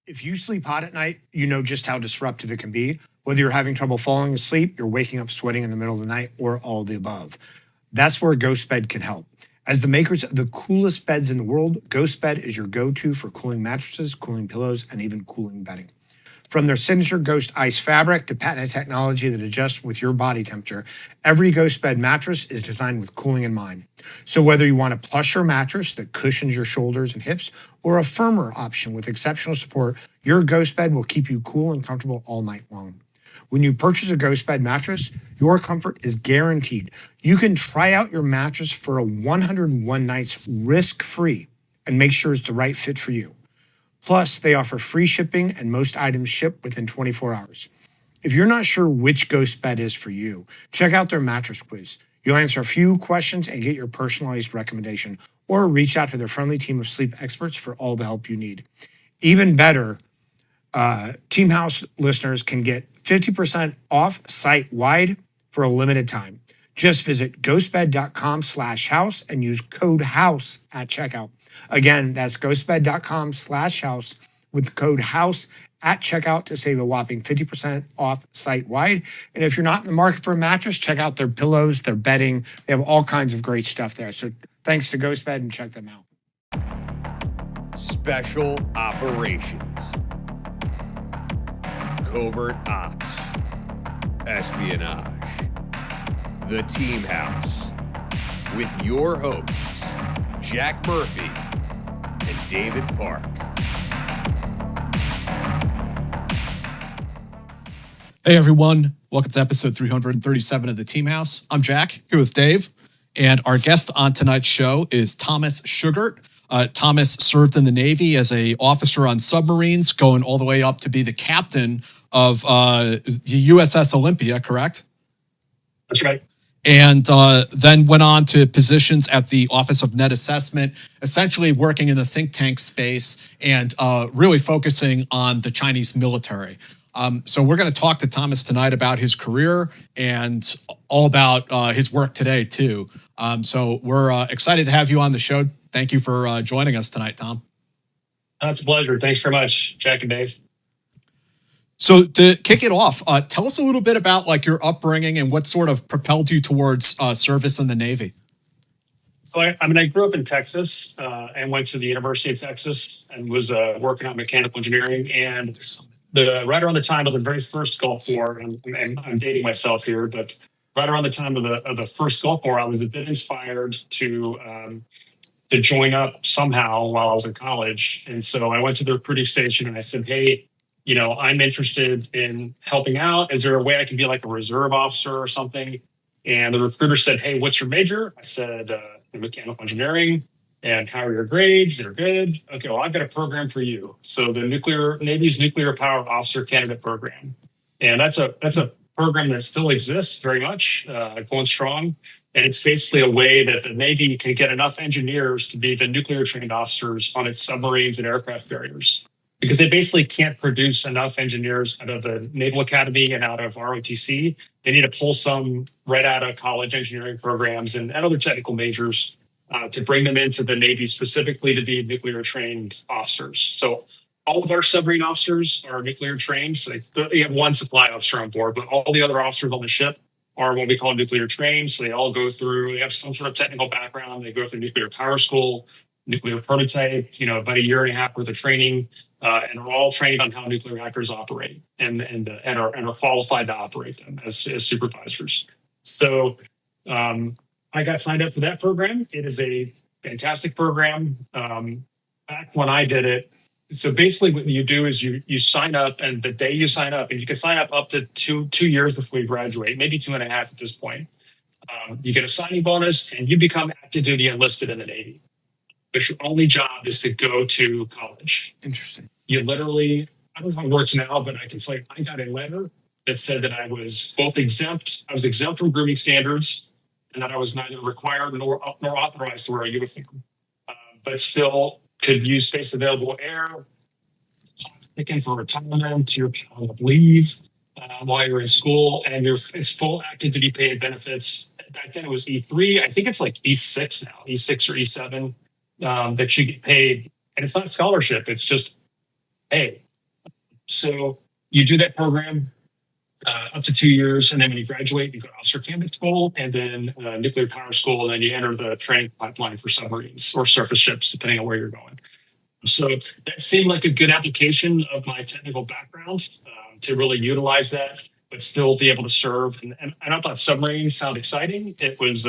If you sleep hot at night, you know just how disruptive it can be. Whether you're having trouble falling asleep, you're waking up sweating in the middle of the night, or all of the above. That's where GhostBed can help. As the makers of the coolest beds in the world, GhostBed is your go-to for cooling mattresses, cooling pillows, and even cooling bedding. From their signature Ghost Ice fabric to patented technology that adjusts with your body temperature, every GhostBed mattress is designed with cooling in mind. So whether you want a plusher mattress that cushions your shoulders and hips, or a firmer option with exceptional support, your GhostBed will keep you cool and comfortable all night long. When you purchase a GhostBed mattress, your comfort is guaranteed. You can try out your mattress for a 101 nights risk-free and make sure it's the right fit for you. Plus, they offer free shipping and most items ship within 24 hours. If you're not sure which GhostBed is for you, check out their mattress quiz. You'll answer a few questions and get your personalized recommendation, or reach out to their friendly team of sleep experts for all the help you need. Even better, Team House listeners can get 50% off site-wide for a limited time. Just visit ghostbed.com/house and use code HOUSE at checkout. Again, that's ghostbed.com/house with code HOUSE at checkout to save a whopping 50% off site-wide. And if you're not in the market for a mattress, check out their pillows, their bedding. They have all kinds of great stuff there. So thanks to GhostBed, and check them out. Special Operations, Covert Ops, Espionage, The Team House, with your hosts, Jack Murphy and David Park. Hey everyone, welcome to episode 337 of The Team House. I'm Jack, here with Dave, and our guest on tonight's show is Thomas Shugart. Thomas served in the Navy as an officer on submarines, going all the way up to be the captain of the USS Olympia, correct? That's right. And then went on to positions at the Office of Net Assessment, essentially working in the think tank space and really focusing on the Chinese military. So we're going to talk to Thomas tonight about his career and all about his work today, too. So we're excited to have you on the show. Thank you for joining us tonight, Tom. It's a pleasure. Thanks very much, Jack and Dave. So to kick it off, tell us a little bit about like your upbringing and what sort of propelled you towards service in the Navy. So I grew up in Texas and went to the University of Texas and was working on mechanical engineering. And right around the time of the very first Gulf War, and I'm dating myself here, but right around the time of the first Gulf War, I was a bit inspired to join up somehow while I was in college. And so I went to the recruiting station and I said, hey, I'm interested in helping out. Is there a way I can be like a reserve officer or something? And the recruiter said, hey, what's your major? I said, mechanical engineering. And how are your grades? They're good. Okay, well, I've got a program for you. So the Navy's Nuclear Power Officer Candidate Program. And that's a program that still exists very much, going strong. And it's basically a way that the Navy can get enough engineers to be the nuclear trained officers on its submarines and aircraft carriers. Because they basically can't produce enough engineers out of the Naval Academy and out of ROTC. They need to pull some right out of college engineering programs and other technical majors to bring them into the Navy specifically to be nuclear trained officers. So all of our submarine officers are nuclear trained. So they have one supply officer on board, but all the other officers on the ship are what we call nuclear trained. So they all go through, they have some sort of technical background. They go through nuclear power school, nuclear prototype, about a year and a half worth of training, and are all trained on how nuclear reactors operate and are qualified to operate them as supervisors. So I got signed up for that program. It is a fantastic program. Back when I did it, so basically what you do is you sign up, and the day you sign up, and you can sign up to two years before you graduate, maybe 2.5 at this point. You get a signing bonus and you become active duty enlisted in the Navy. But your only job is to go to college. Interesting. You literally, I don't know how it works now, but I can say I got a letter that said that I was both exempt. I was exempt from grooming standards, and that I was neither required nor authorized to wear a uniform, but still could use space available air, picking for retirement, your leave while you're in school, and it's full active duty paid benefits. Back then it was E3. I think it's like E6 now, E6 or E7. That you get paid, and it's not scholarship. It's just, hey, So you do that program up to 2 years, and then when you graduate, you go to officer candidate school, and then nuclear power school, and then you enter the training pipeline for submarines or surface ships, depending on where you're going. So that seemed like a good application of my technical background to really utilize that, but still be able to serve. And I thought submarines sound exciting. It was,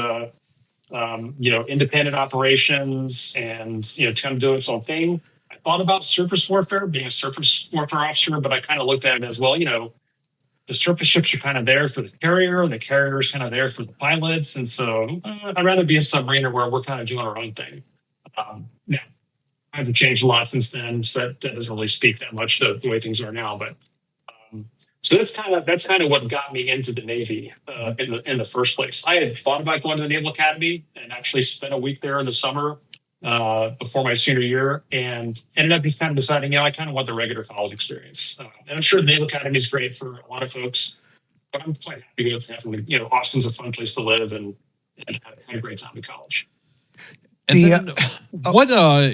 independent operations and, kind of doing its own thing. I thought about surface warfare, being a surface warfare officer, but I kind of looked at it as, well, the surface ships are kind of there for the carrier, and the carrier is kind of there for the pilots. And so I'd rather be a submariner where we're kind of doing our own thing. Now, I haven't changed a lot since then, so that doesn't really speak that much to the way things are now. But so that's kind of what got me into the Navy in the first place. I had thought about going to the Naval Academy and actually spent a week there in the summer before my senior year, and ended up just kind of deciding, I kind of want the regular college experience. And I'm sure the Naval Academy is great for a lot of folks, but I'm quite happy with having, Austin's a fun place to live, and had a great time in college. And then what,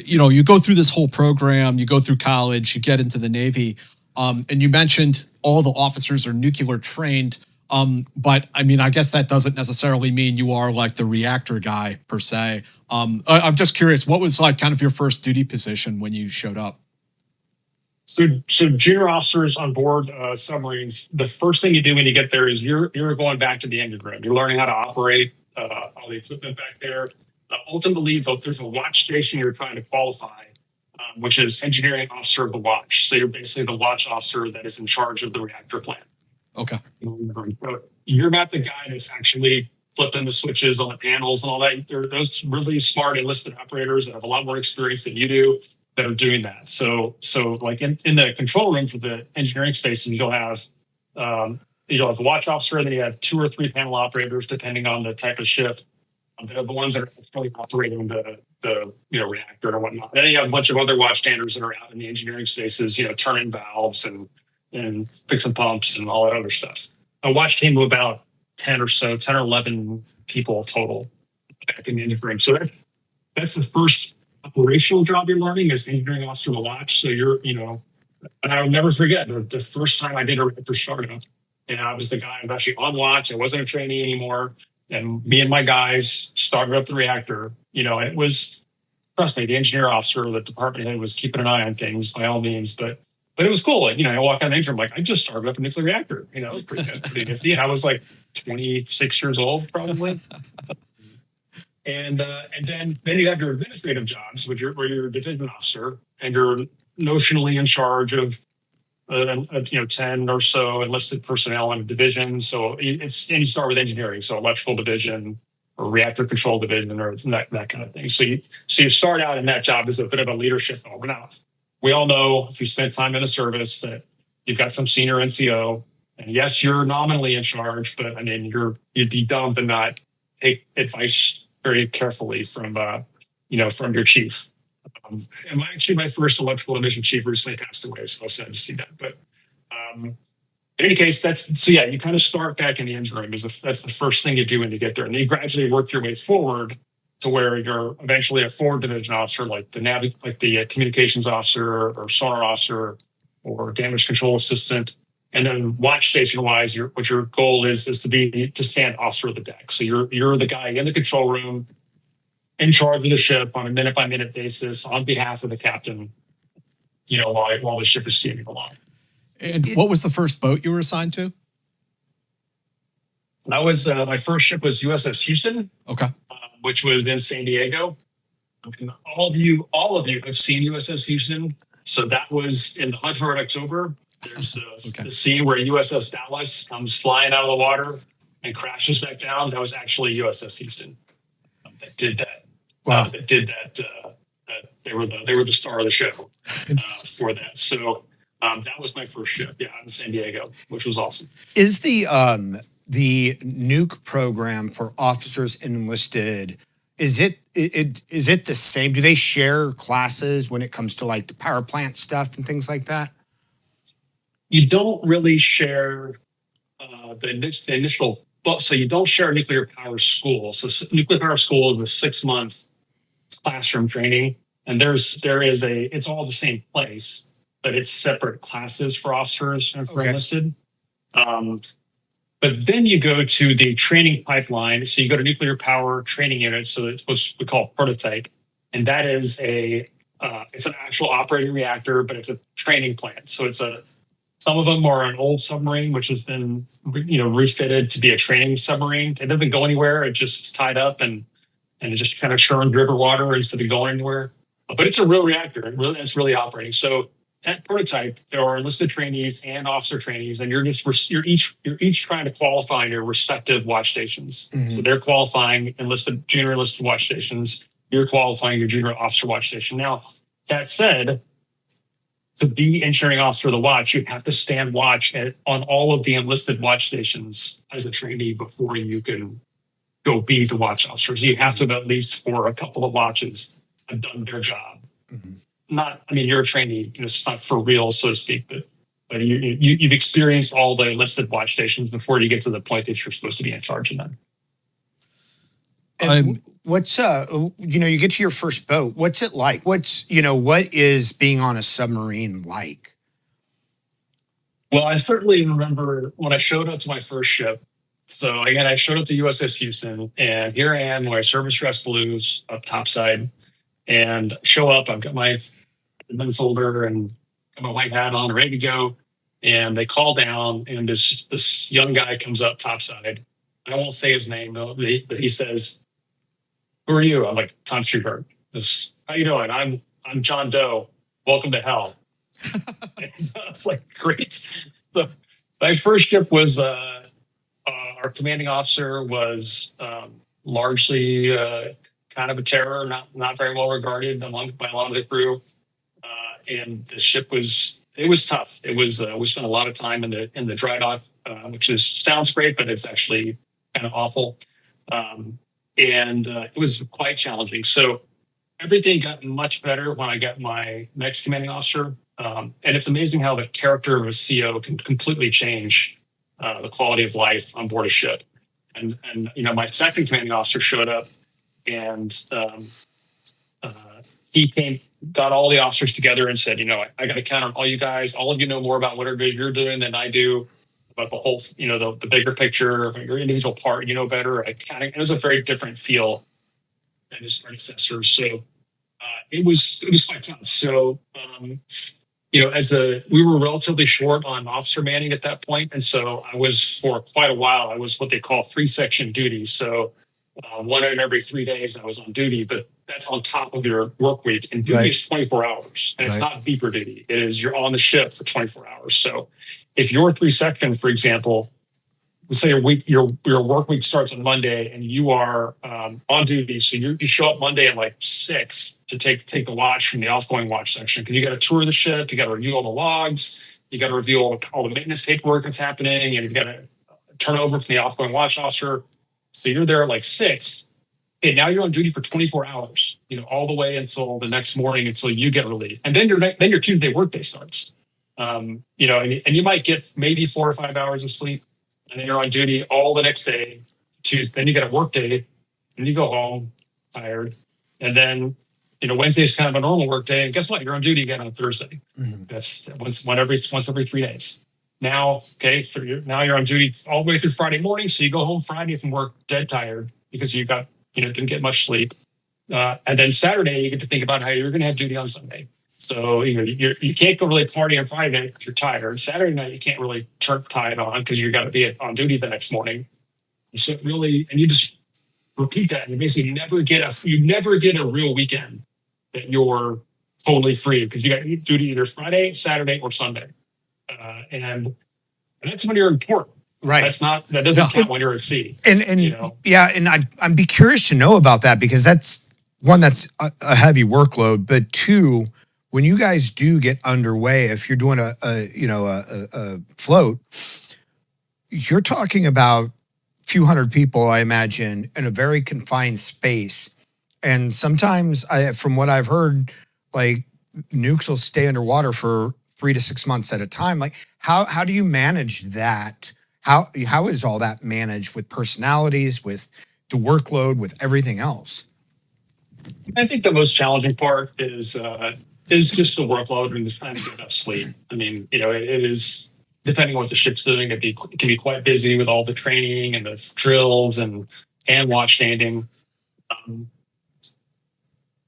you go through this whole program, you go through college, you get into the Navy, and you mentioned all the officers are nuclear trained. But I mean, I guess that doesn't necessarily mean you are like the reactor guy per se. I'm just curious, what was like kind of your first duty position when you showed up? So junior officers on board submarines, the first thing you do when you get there is you're going back to the engine room. You're learning how to operate all the equipment back there. Ultimately, there's a watch station you're trying to qualify, which is engineering officer of the watch. So you're basically the watch officer that is in charge of the reactor plant. Okay. You're not the guy that's actually flipping the switches on the panels and all that. There are those really smart enlisted operators that have a lot more experience than you do that are doing that. So like in the control room for the engineering spaces, you'll have the watch officer, and then you have 2 or 3 panel operators, depending on the type of shift. They're the ones that are actually operating the reactor and whatnot. Then you have a bunch of other watchstanders that are out in the engineering spaces, turning valves and fixing pumps and all that other stuff. A watch team of about 10 or 11 people total back in the engine room. So that's the first operational job you're learning, is engineering officer of the watch. So and I'll never forget the first time I did a reactor startup, and I was the guy who was actually on watch. I wasn't a trainee anymore. And me and my guys started up the reactor, and it was, trust me, the engineer officer, the department head was keeping an eye on things by all means, but it was cool. Like, I walk out of the engine room, like, I just started up a nuclear reactor, it was pretty good, pretty nifty. And I was like 26 years old, probably. And then you have your administrative jobs, where you're a division officer, and you're notionally in charge of 10 or so enlisted personnel in a division. So you start with engineering, so electrical division or reactor control division or that kind of thing. So you start out in that job as a bit of a leadership role. Now, we all know, if you spend time in the service, that you've got some senior NCO, and yes, you're nominally in charge, but I mean, you'd be dumb to not take advice very carefully from your chief. And my first electrical division chief recently passed away, so I was sad to see that. But in any case, you kind of start back in the engine room. That's the first thing you do when you get there, and then you gradually work your way forward to where you're eventually a forward division officer, like the communications officer or sonar officer or damage control assistant. And then watch station wise, what your goal is to stand officer of the deck. So you're the guy in the control room, in charge of the ship on a minute by minute basis on behalf of the captain, while the ship is steaming along. And what was the first boat you were assigned to? That was my first ship was USS Houston. Okay. Which was in San Diego. And all of you have seen USS Houston. So that was in the Hunt for Red October. There's the scene where USS Dallas comes flying out of the water and crashes back down. That was actually USS Houston that did that. Wow. They were the star of the show for that. So that was my first ship, in San Diego, which was awesome. Is the nuke program for officers and enlisted, is it the same? Do they share classes when it comes to like the power plant stuff and things like that? You don't really share the initial book, so you don't share nuclear power school. So nuclear power school is a 6-month classroom training, and it's all the same place. but it's separate classes for officers and for Okay. enlisted. But then you go to the training pipeline. So you go to nuclear power training units. So it's what we call prototype, and that is it's an actual operating reactor, but it's a training plant. So some of them are an old submarine, which has been refitted to be a training submarine. It doesn't go anywhere. It just is tied up and it just kind of churns river water instead of going anywhere. But it's a real reactor. It's really operating. So at prototype, there are enlisted trainees and officer trainees, and you're each trying to qualify in your respective watch stations. Mhm. So they're qualifying junior enlisted watch stations. You're qualifying your junior officer watch station. Now, that said, to be engineering officer of the watch, you have to stand watch on all of the enlisted watch stations as a trainee before you can go be the watch officer. So you have to have at least for a couple of watches have done their job. Mhm. You're a trainee, it's not for real, so to speak, but you've experienced all the enlisted watch stations before you get to the point that you're supposed to be in charge of them. And what's you get to your first boat. What's it like? What is being on a submarine like? Well, I certainly remember when I showed up to my first ship. So again, I showed up to USS Houston, and here I am, my service dress blues up topside, and show up. I've got my admin folder and got my white hat on, ready to go. And they call down, and this young guy comes up topside. I won't say his name though, but he says, "Who are you?" I'm like, "Tom Shugart." "How you doing?" I'm John Doe. Welcome to hell." And I was like, great. So my first ship was our commanding officer was largely kind of a terror, not very well regarded by a lot of the crew. And the ship was tough. We spent a lot of time in the dry dock, which sounds great, but it's actually kind of awful. And it was quite challenging. So everything got much better when I got my next commanding officer. And it's amazing how the character of a CO can completely change the quality of life on board a ship. And my second commanding officer showed up, and he got all the officers together and said, I got to count on all you guys. All of you know more about what it is you're doing than I do, about the whole, the bigger picture of your individual part. You know better. It was a very different feel than his predecessors. So it was quite tough. So we were relatively short on officer manning at that point, and so I was for quite a while. I was what they call 3-section duty. So one in every 3 days I was on duty, but that's on top of your work week. And duty is 24 hours, and it's not beeper duty. It is you're on the ship for 24 hours. So if you're 3-section, for example, let's say your work week starts on Monday, and you are on duty. So you show up Monday at like 6 to take the watch from the outgoing watch section, because you got to tour the ship, you got to review all the logs, you got to review all the maintenance paperwork that's happening, and you got to turn over from the outgoing watch officer. So you're there at like 6. Okay, now you're on duty for 24 hours, all the way until the next morning, until you get relieved, and then your Tuesday workday starts. And you might get maybe 4 or 5 hours of sleep, and then you're on duty all the next day. Tuesday, then you get a work day, and you go home tired, and then Wednesday is kind of a normal work day, and guess what? You're on duty again on Thursday. Mm-hmm. That's once every 3 days. Now, now you're on duty all the way through Friday morning, so you go home Friday from work dead tired because you got didn't get much sleep, and then Saturday you get to think about how you're going to have duty on Sunday. So you can't go really party on Friday night because you're tired. Saturday night you can't really tie it on because you got to be on duty the next morning. So and you just repeat that, and you basically never get a real weekend that you're totally free, because you got duty either Friday, Saturday, or Sunday, and that's when you're important. Right. That doesn't count when you're at sea. And and I'd be curious to know about that, because that's one, that's a heavy workload, but two, when you guys do get underway, if you're doing a float, you're talking about a few hundred people, I imagine, in a very confined space. And sometimes, from what I've heard, like nukes will stay underwater for 3 to 6 months at a time. Like, how do you manage that? How is all that managed with personalities, with the workload, with everything else? I think the most challenging part is is just the workload and just trying to get enough sleep. I mean, it is, depending on what the ship's doing, it can be quite busy with all the training and the drills and watch standing.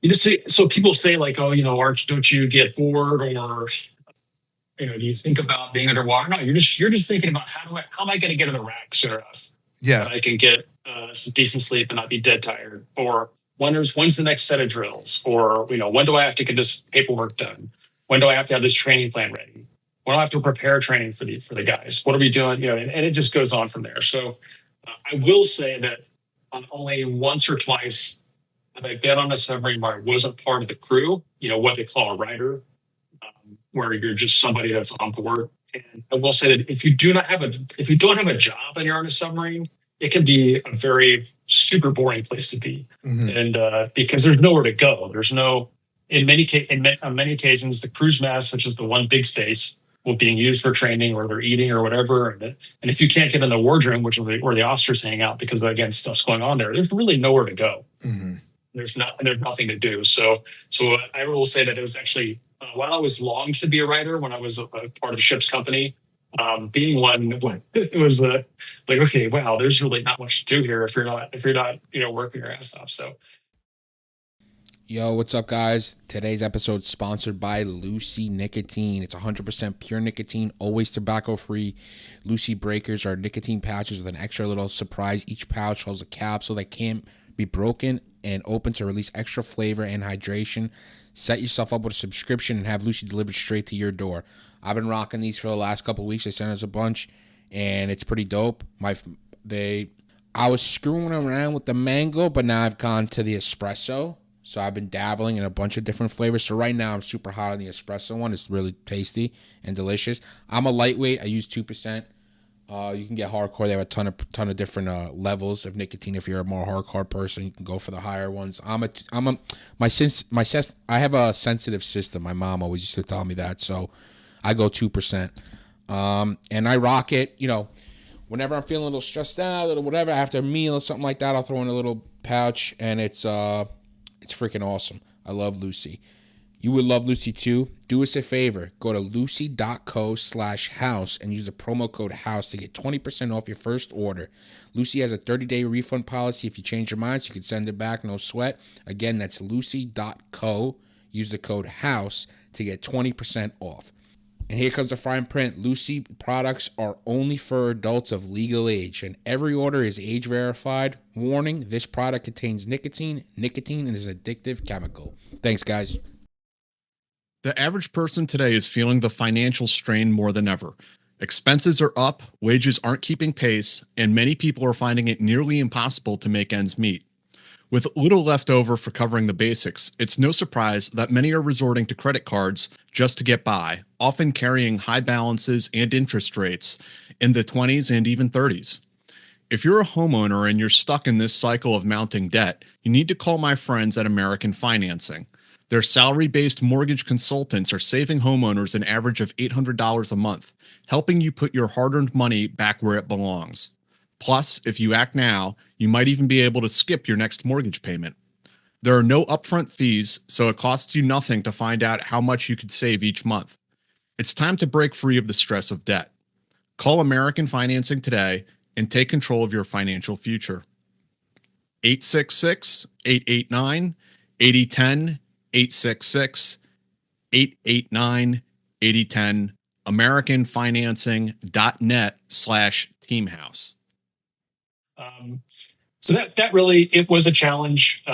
You just see, so people say like, oh, don't you get bored, or do you think about being underwater? No, you're just thinking about how am I going to get in the rack soon enough? Yeah. That I can get some decent sleep and not be dead tired, or when's the next set of drills, or when do I have to get this paperwork done? When do I have to have this training plan ready? When do I have to prepare training for the guys? What are we doing? And it just goes on from there. So I will say that on only once or twice have I been on a submarine where I wasn't part of the crew. What they call a rider, where you're just somebody that's on board. And I will say that if you don't have a job and you're on a submarine, it can be a very super boring place to be. Mm-hmm. And because there's nowhere to go. There's no, on many occasions, the cruise mast, which is the one big space, will being used for training, or they're eating or whatever. And if you can't get in the wardroom, which is where the officers hang out, because again, stuff's going on there's really nowhere to go. Mm-hmm. There's nothing to do. So I will say that it was actually, while I was longed to be a writer when I was a part of a ship's company, being one, it was like, okay, wow, there's really not much to do here if you're not working your ass off. So. Yo, what's up, guys? Today's episode is sponsored by Lucy Nicotine. It's 100% pure nicotine, always tobacco-free. Lucy breakers are nicotine pouches with an extra little surprise. Each pouch holds a capsule that can't be broken and open to release extra flavor and hydration. Set yourself up with a subscription and have Lucy delivered straight to your door. I've been rocking these for the last couple of weeks. They sent us a bunch, and it's pretty dope. I was screwing around with the mango, but now I've gone to the espresso. So I've been dabbling in a bunch of different flavors. So right now I'm super hot on the espresso one. It's really tasty and delicious. I'm a lightweight. I use 2%. You can get hardcore. They have a ton of different levels of nicotine. If you're a more hardcore person, you can go for the higher ones. I have a sensitive system. My mom always used to tell me that. So I go 2%. And I rock it, whenever I'm feeling a little stressed out, a little whatever, after a meal or something like that, I'll throw in a little pouch, and it's freaking awesome. I love Lucy. You would love Lucy too. Do us a favor. Go to lucy.co/house and use the promo code HOUSE to get 20% off your first order. Lucy has a 30-day refund policy. If you change your mind, so you can send it back, no sweat. Again, that's lucy.co. Use the code HOUSE to get 20% off. And here comes the fine print. Lucy products are only for adults of legal age, and every order is age verified. Warning, this product contains nicotine. Nicotine is an addictive chemical. Thanks, guys. The average person today is feeling the financial strain more than ever. Expenses are up, wages aren't keeping pace, and many people are finding it nearly impossible to make ends meet. With little left over for covering the basics, it's no surprise that many are resorting to credit cards just to get by, often carrying high balances and interest rates in the 20s and even 30s. If you're a homeowner and you're stuck in this cycle of mounting debt, you need to call my friends at American Financing. Their salary-based mortgage consultants are saving homeowners an average of $800 a month, helping you put your hard-earned money back where it belongs. Plus, if you act now, you might even be able to skip your next mortgage payment. There are no upfront fees, so it costs you nothing to find out how much you could save each month. It's time to break free of the stress of debt. Call American Financing today and take control of your financial future. 866-889-8010, 866-889-8010, AmericanFinancing.net/teamhouse. So that really, it was a challenge,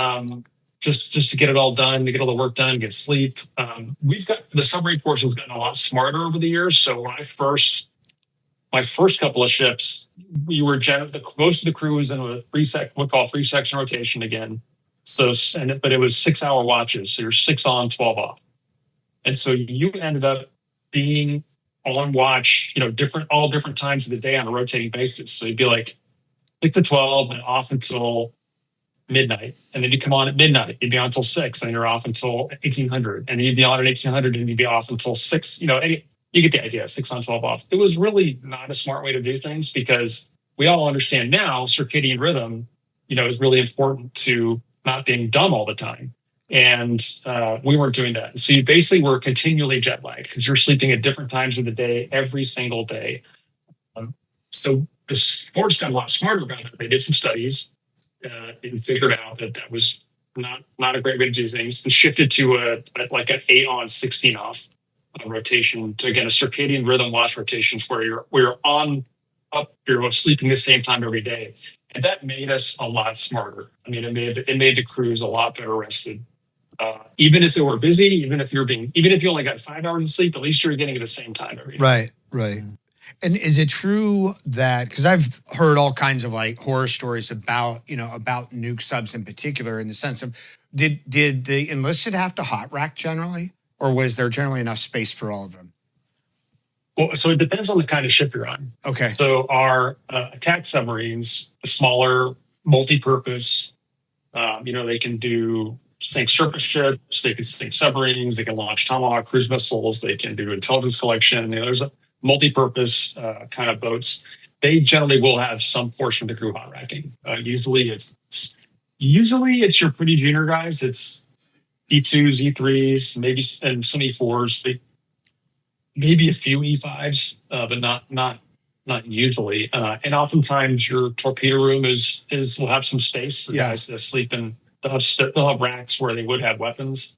just to get it all done, to get all the work done, get sleep. The submarine force has gotten a lot smarter over the years. So when my first couple of ships, we were most of the crew was in a three-section rotation again. But it was 6-hour watches. So you're 6 on, 12 off. And so you ended up being on watch, all different times of the day on a rotating basis. So you'd be like 6 to 12 and off until midnight. And then you come on at midnight. You'd be on until 6 and you're off until 1800. And then you'd be on at 1800 and you'd be off until 6. You get the idea, 6 on, 12 off. It was really not a smart way to do things, because we all understand now circadian rhythm, is really important to not being dumb all the time. And we weren't doing that. So you basically were continually jet lagged because you're sleeping at different times of the day every single day. So the sports got a lot smarter about it. They did some studies and figured out that that was not a great way to do things, and shifted to like an 8 on, 16 off rotation to, again, a circadian rhythm watch rotations where you're on up, you're sleeping the same time every day. And that made us a lot smarter. I mean, it made the crews a lot better rested. Even if they were busy, even if you only got 5 hours of sleep, at least you're getting at the same time every day. Right, right. And is it true that, because I've heard all kinds of like horror stories about nuke subs in particular, in the sense of did the enlisted have to hot rack generally, or was there generally enough space for all of them? Well, so it depends on the kind of ship you're on. Okay. So our attack submarines, the smaller, multi-purpose, they can sink surface ships, they can sink submarines, they can launch Tomahawk cruise missiles, they can do intelligence collection. There's a multi-purpose kind of boats. They generally will have some portion of the crew hot racking. Usually it's your pretty junior guys. It's E2s, E3s, maybe, and some E4s. Maybe a few E5s, but not usually. And oftentimes your torpedo room will have some space for guys that sleep in. They'll have racks where they would have weapons,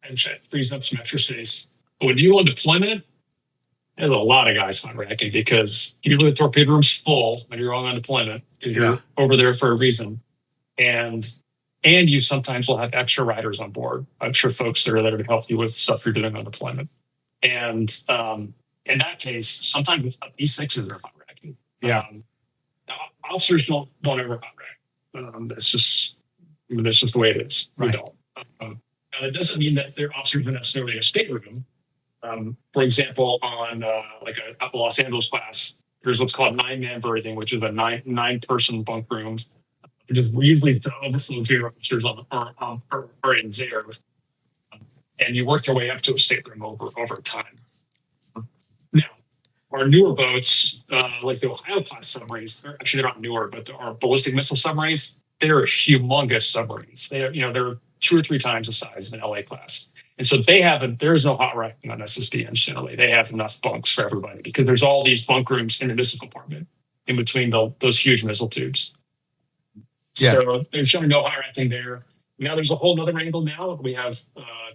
and it frees up some extra space. But when you go on deployment, there's a lot of guys hot racking because usually the torpedo room's full when you're on deployment because you're over there for a reason, and you sometimes will have extra riders on board, extra folks that are there to help you with stuff you're doing on deployment. And in that case, sometimes E6s are hot racking. Yeah. Now, officers don't ever hot rack. That's just the way it is. Right. We don't. Now, that doesn't mean that their officers are necessarily in a stateroom. For example, on like a Los Angeles class, there's what's called 9-man berthing, which is a nine-person bunk room. Because usually the overflow junior officers are in there. And you work your way up to a stateroom over time. Now, our newer boats, like the Ohio class submarines, they're not newer, but our ballistic missile submarines, they're humongous submarines. They're 2 or 3 times the size of an LA class. And so there's no hot racking on SSBNs generally. They have enough bunks for everybody because there's all these bunk rooms in the missile compartment in between those huge missile tubes. Yeah. So there's generally no hot racking there. Now there's a whole other angle now. We have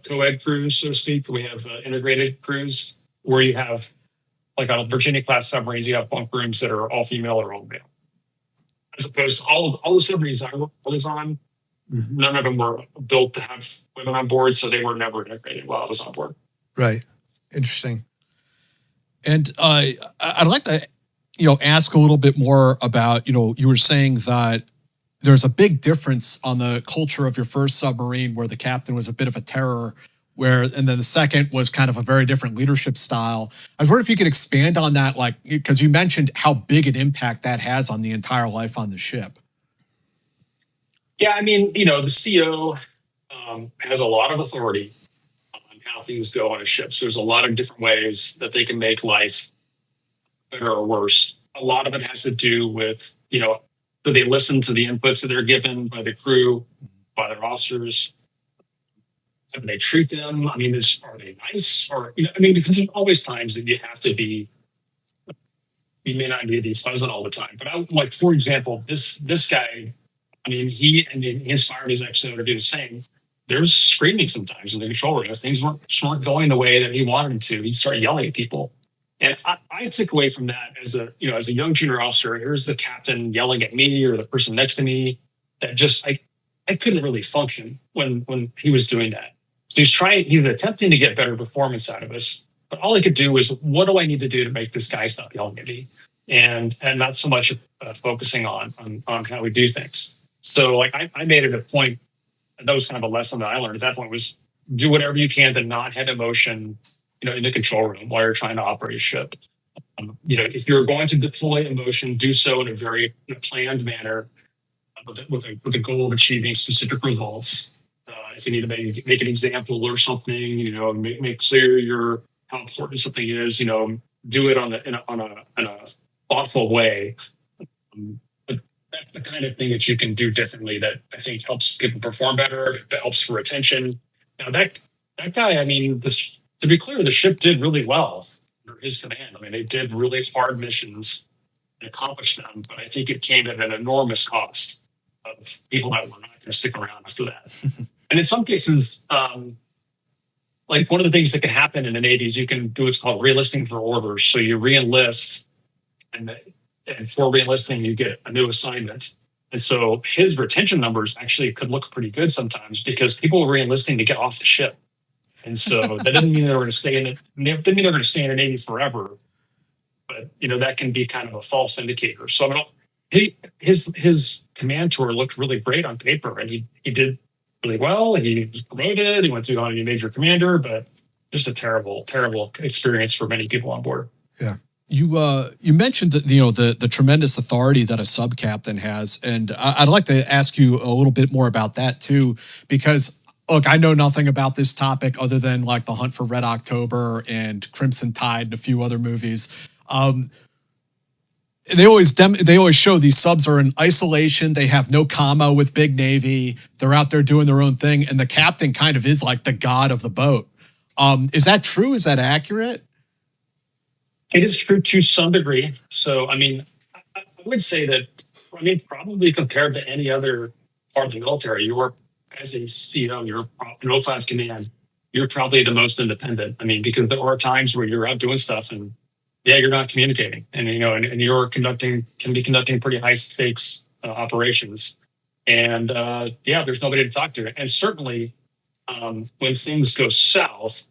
co-ed crews, so to speak. We have integrated crews where you have, like on Virginia class submarines, you have bunk rooms that are all female or all male. As opposed to all the submarines I was on, none of them were built to have women on board, so they were never integrated while I was on board. Right. Interesting. And I'd like to, ask a little bit more about, you were saying that there's a big difference on the culture of your first submarine where the captain was a bit of a terror, and then the second was kind of a very different leadership style. I was wondering if you could expand on that, like, because you mentioned how big an impact that has on the entire life on the ship. Yeah, I mean, the CO has a lot of authority on how things go on a ship. So there's a lot of different ways that they can make life better or worse. A lot of it has to do with, do they listen to the inputs that they're given by the crew, by their officers? How do they treat them? I mean, are they nice? Or, because there's always times that you have to be, you may not need to be pleasant all the time. But for example, this guy, he inspired his XO to do the same. There's screaming sometimes in the control room. Things weren't going the way that he wanted them to. He started yelling at people. And I took away from that as a young junior officer. Here's the captain yelling at me or the person next to me. That just I couldn't really function when he was doing that. So he was attempting to get better performance out of us. But all he could do was, what do I need to do to make this guy stop yelling at me? And not so much focusing on how we do things. So I made it a point, and that was kind of a lesson that I learned at that point, was do whatever you can to not have emotion in the control room while you're trying to operate a ship. If you're going to deploy emotion, do so in a very planned manner with a goal of achieving specific results. If you need to make an example or something, make clear how important something is. Do it in a thoughtful way. But that that's the kind of thing that you can do differently that I think helps people perform better, that helps for retention. Now that guy, I mean, this, to be clear, the ship did really well under his command. I mean, they did really hard missions and accomplished them, but I think it came at an enormous cost of people that were not going to stick around after that. And in some cases, like one of the things that can happen in the Navy is you can do what's called re-enlisting for orders. So you re-enlist, and for re-enlisting, you get a new assignment. And so his retention numbers actually could look pretty good sometimes because people were re-enlisting to get off the ship. And so that didn't mean they were going to stay in it. Didn't mean they're going to stay in the Navy forever. But that can be kind of a false indicator. So I mean, his command tour looked really great on paper, and he did really well. He was promoted. He went to be major commander, but just a terrible, terrible experience for many people on board. Yeah. You mentioned that the tremendous authority that a sub captain has, and I'd like to ask you a little bit more about that too, because look, I know nothing about this topic other than like The Hunt for Red October and Crimson Tide and a few other movies. They always show these subs are in isolation. They have no commo with big Navy. They're out there doing their own thing, and the captain kind of is like the god of the boat. Is that true? Is that accurate? It is true to some degree. So, I mean, I would say that, probably compared to any other part of the military, as a CEO, you're in 05 command, you're probably the most independent. I mean, because there are times where you're out doing stuff and you're not communicating, and and you're can be conducting pretty high stakes operations, and there's nobody to talk to, and certainly when things go south,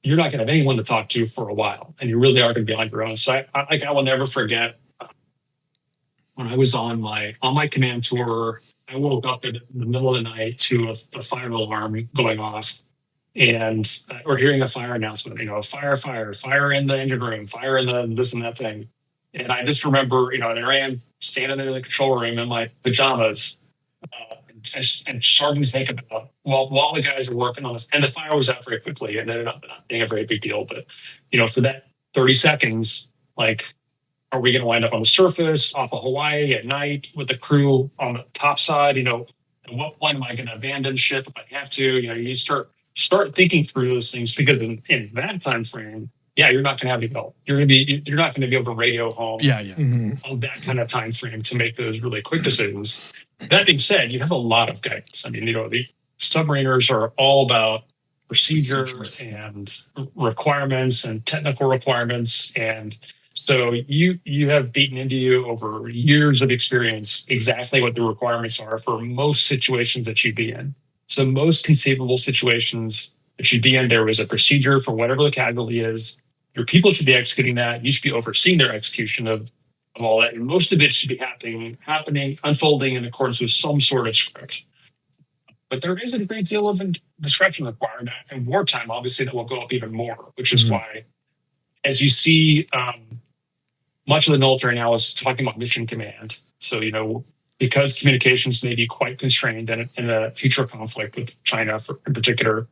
you're not going to have anyone to talk to for a while, and you really are going to be on your own. So I will never forget when I was on my command tour. I woke up in the middle of the night to a fire alarm going off, and we're hearing a fire announcement. Fire in the engine room, fire in the this and that thing. And I just remember, there I am standing in the control room in my pajamas, and starting to think about, while the guys are working on this, and the fire was out very quickly and ended up not being a very big deal. But, for that 30 seconds, like, are we going to wind up on the surface off of Hawaii at night with the crew on the top side? At what point am I going to abandon ship if I have to? You start thinking through those things, because in that time frame, you're not going to have any help. You're not going to be able to radio home. On that kind of time frame to make those really quick decisions. That being said, you have a lot of guidance. I mean, the submariners are all about procedures and requirements and technical requirements, and so you have beaten into you over years of experience exactly what the requirements are for most situations that you'd be in. So most conceivable situations that you'd be in, there was a procedure for whatever the casualty is. Your people should be executing that. You should be overseeing their execution of all that. And most of it should be happening, unfolding in accordance with some sort of script. But there is a great deal of discretion required. In wartime, obviously, that will go up even more, which is why, as you see, much of the military now is talking about mission command. So, because communications may be quite constrained in a future conflict with China in particular,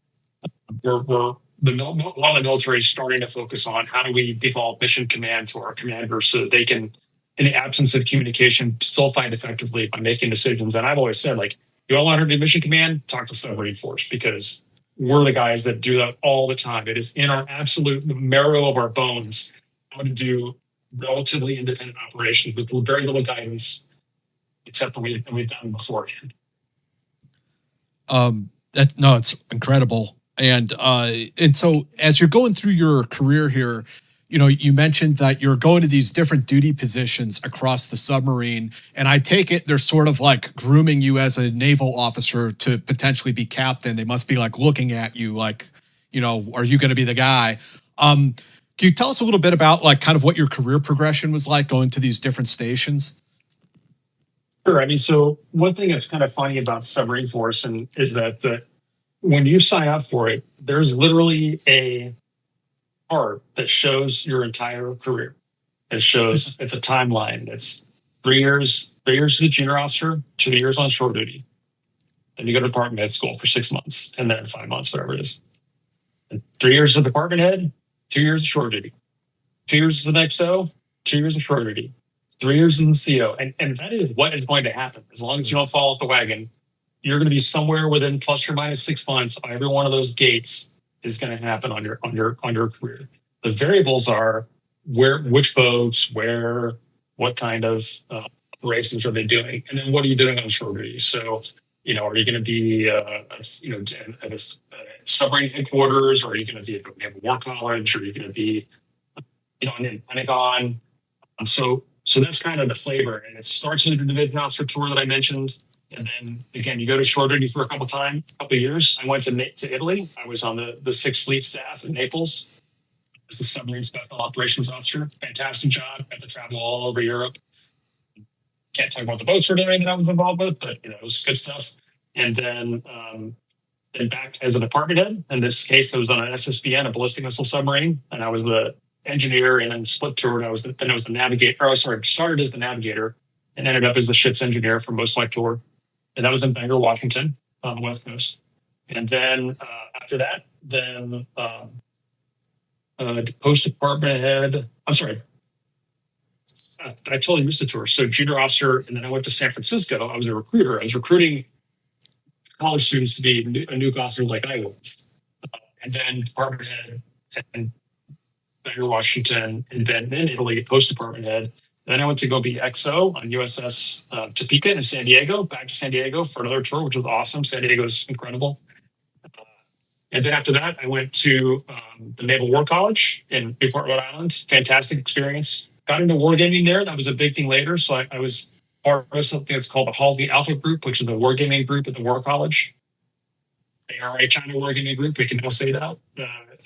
a lot of the military is starting to focus on how do we devolve mission command to our commanders so that they can, in the absence of communication, still fight effectively by making decisions. And I've always said, like, you all want to do mission command, talk to Submarine Force, because we're the guys that do that all the time. It is in our absolute marrow of our bones how to do relatively independent operations with very little guidance, except we've done beforehand. It's incredible. And so as you're going through your career here, you mentioned that you're going to these different duty positions across the submarine, and I take it they're sort of like grooming you as a naval officer to potentially be captain. They must be like looking at you like, are you going to be the guy? Can you tell us a little bit about like kind of what your career progression was like going to these different stations? Sure. I mean, so one thing that's kind of funny about Submarine Force is that when you sign up for it, there's literally a part that shows your entire career. It shows it's a timeline. It's 3 years as a junior officer, 2 years on shore duty. Then you go to department head school for 6 months, and then 5 months, whatever it is. And 3 years as a department head, 2 years of shore duty. 2 years as an XO, 2 years of shore duty. 3 years in the CO. And that is what is going to happen. As long as you don't fall off the wagon, you're going to be somewhere within plus or minus 6 months. Every one of those gates is going to happen on your career. The variables are which boats, where, what kind of operations are they doing, and then what are you doing on shore duty? So, are you going to be, at a submarine headquarters, or are you going to be at Naval War College, or are you going to be, in the Pentagon? So that's kind of the flavor, and it starts with the division officer tour that I mentioned, and then again you go to shore duty for a couple of years. I went to Italy. I was on the Sixth Fleet staff in Naples as the submarine special operations officer. Fantastic job. Got to travel all over Europe. Can't talk about the boats we're doing that I was involved with, but it was good stuff. And then back as a department head. In this case, I was on an SSBN, a ballistic missile submarine, and I was the engineer and then split tour. And I was the navigator. Started as the navigator and ended up as the ship's engineer for most of my tour. And that was in Bangor, Washington, on the West Coast. And then after that, post department head. I'm sorry. I totally missed the tour. So junior officer, and then I went to San Francisco. I was a recruiter. I was recruiting college students to be a nuke officer like I was. And then department head and Bangor, Washington, and then Italy, post department head. Then I went to go be XO on USS Topeka in San Diego, back to San Diego for another tour, which was awesome. San Diego is incredible. And then after that, I went to the Naval War College in Newport, Rhode Island. Fantastic experience. Got into wargaming there. That was a big thing later. So I was part of something that's called the Halsey Alpha Group, which is the wargaming group at the War College. They are a China wargaming group. We can now say that.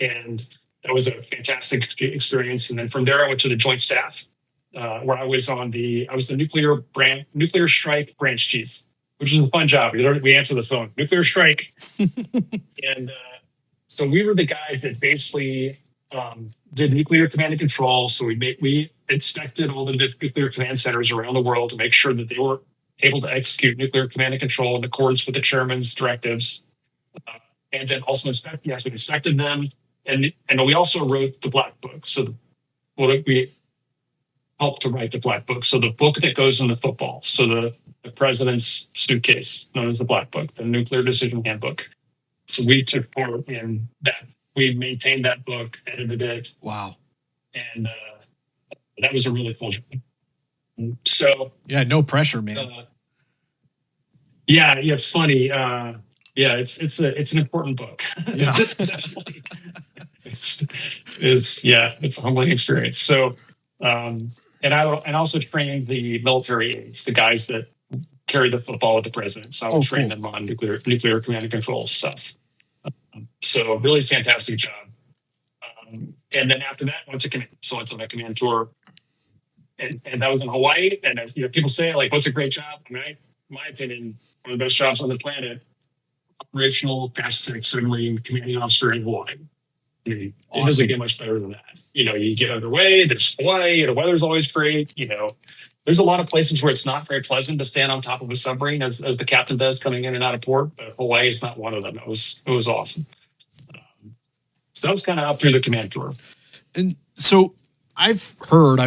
And that was a fantastic experience. And then from there, I went to the Joint Staff, where I was the nuclear strike branch chief, which is a fun job. We answer the phone, nuclear strike. And so we were the guys that basically did nuclear command and control. So we inspected all the nuclear command centers around the world to make sure that they were able to execute nuclear command and control in accordance with the chairman's directives. And then also we inspected them. And we also wrote the Black Book. So we helped to write the Black Book. So the book that goes in the football. So the president's suitcase, known as the Black Book, the Nuclear Decision Handbook. So we took part in that. We maintained that book, edited it. Wow. And that was a really cool job. So yeah, no pressure, man. Yeah, it's funny. It's an important book. Yeah. Definitely. It's a humbling experience. So, and I also trained the military aides, the guys that carry the football with the president. So I would train them on nuclear command and control stuff. So really fantastic job. And then after that, I went to command. So I went on my command tour, and that was in Hawaii. And as people say, like, what's a great job? I mean, in my opinion, one of the best jobs on the planet. Operational fast attack submarine commanding officer in Hawaii. I mean, It doesn't get much better than that. You get underway, there's Hawaii, the weather's always great. There's a lot of places where it's not very pleasant to stand on top of a submarine as the captain does coming in and out of port, but Hawaii is not one of them. It was awesome. So that was kind of up through the command tour. And so I've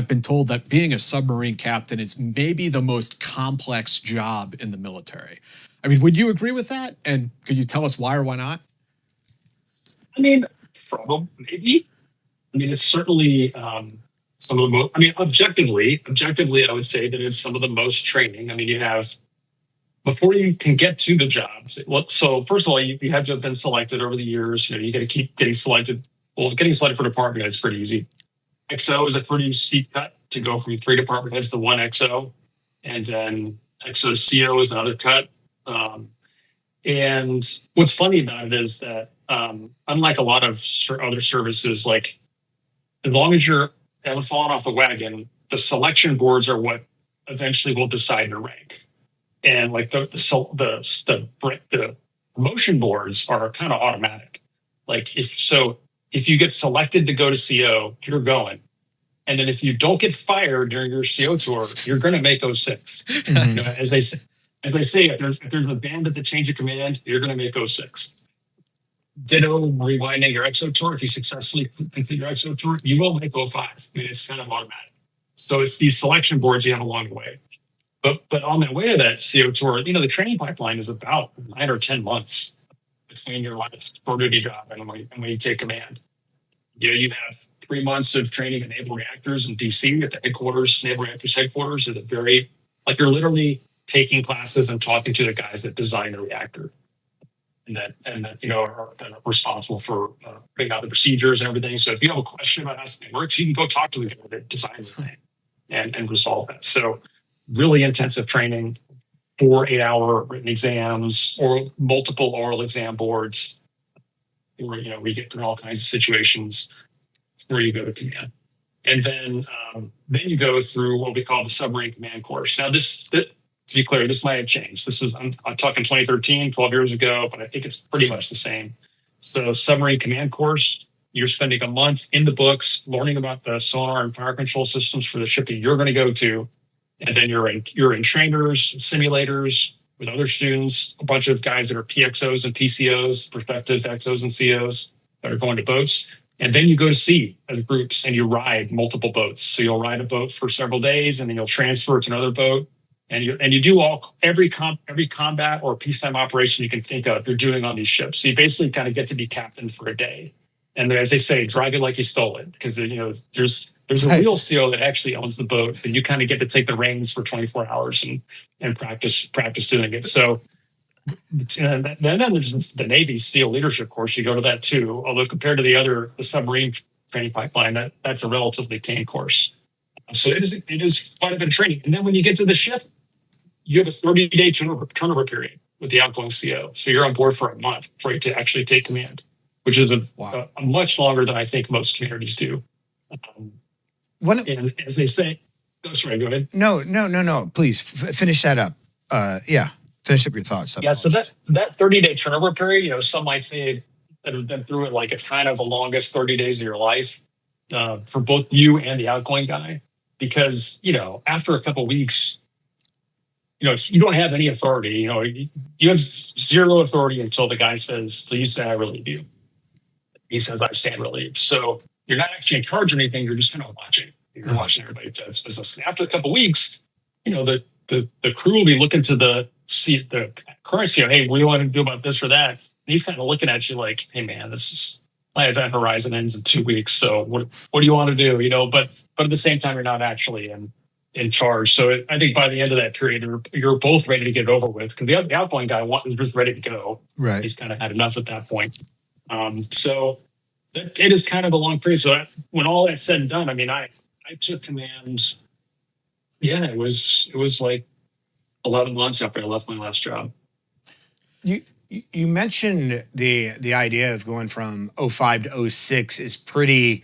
been told that being a submarine captain is maybe the most complex job in the military. I mean, would you agree with that? And could you tell us why or why not? I mean, probably, maybe. I mean, it's certainly some of the most, objectively, I would say that it's some of the most training. I mean, you have, before you can get to the jobs. So first of all, you have to have been selected over the years. You got to keep getting selected. Well, getting selected for department heads is pretty easy. XO is a pretty steep cut to go from 3 department heads to 1 XO. And then XO to CO is another cut. And what's funny about it is that unlike a lot of other services, like as long as you haven't fallen off the wagon, the selection boards are what eventually will decide your rank. And like the promotion boards are kind of automatic. Like if you get selected to go to CO, you're going. And then if you don't get fired during your CO tour, you're going to make 06. Mm-hmm. As they say, if there's a band at the change of command, you're going to make 06. Ditto rewinding your XO tour. If you successfully complete your XO tour, you will make 05. I mean, it's kind of automatic. So it's these selection boards you have along the way. But on the way to that CO tour, the training pipeline is about 9 or 10 months between your last shore duty job and when you take command. You have 3 months of training in naval reactors in DC at the headquarters, naval reactors headquarters, at the very, like, you're literally taking classes and talking to the guys that design the reactor and that are responsible for putting out the procedures and everything. So if you have a question about how something works, you can go talk to the guy that designed the thing and resolve that. So really intensive training, 4 8-hour written exams or multiple oral exam boards where we get through all kinds of situations where you go to command. And then you go through what we call the submarine command course. Now to be clear, this might have changed. This was, I'm talking 2013, 12 years ago, but I think it's pretty much the same. So submarine command course, you're spending a month in the books learning about the sonar and fire control systems for the ship that you're going to go to. And then you're in trainers, simulators with other students, a bunch of guys that are PXOs and PCOs, prospective XOs and COs that are going to boats. And then you go to sea as groups and you ride multiple boats. So you'll ride a boat for several days and then you'll transfer to another boat. And you do every combat or peacetime operation you can think of, you're doing on these ships. So you basically kind of get to be captain for a day. And as they say, drive it like you stole it, because there's a real CO that actually owns the boat, and you kind of get to take the reins for 24 hours and practice doing it. So then there's the Navy's SEAL leadership course. You go to that too, although compared to the submarine training pipeline, that's a relatively tame course. So it is quite a bit of training. And then when you get to the ship, you have a 30-day turnover period with the outgoing CO. So you're on board for a month for you to actually take command, which is a much longer than I think most communities do. And as they say, sorry, go ahead. No. Please finish that up. Finish up your thoughts. Yeah, so that 30-day turnover period, some might say that have been through it, like it's kind of the longest 30 days of your life for both you and the outgoing guy, because after a couple of weeks, you don't have any authority. You have zero authority until the guy says, "So you say I relieve you." He says, "I stand relieved." So you're not actually in charge of anything. You're just kind of watching. You're watching everybody do its business. And after a couple of weeks, the crew will be looking to the current CO. Hey, what do you want to do about this or that? And he's kind of looking at you like, "Hey, man, my event horizon ends in 2 weeks. So what do you want to do?" But at the same time, you're not actually in charge. So I think by the end of that period, you're both ready to get it over with, because the outgoing guy is just ready to go. Right. He's kind of had enough at that point. So it is kind of a long period. So when all that's said and done, I took command. Yeah, it was like 11 months after I left my last job. You mentioned the idea of going from 05 to 06 is pretty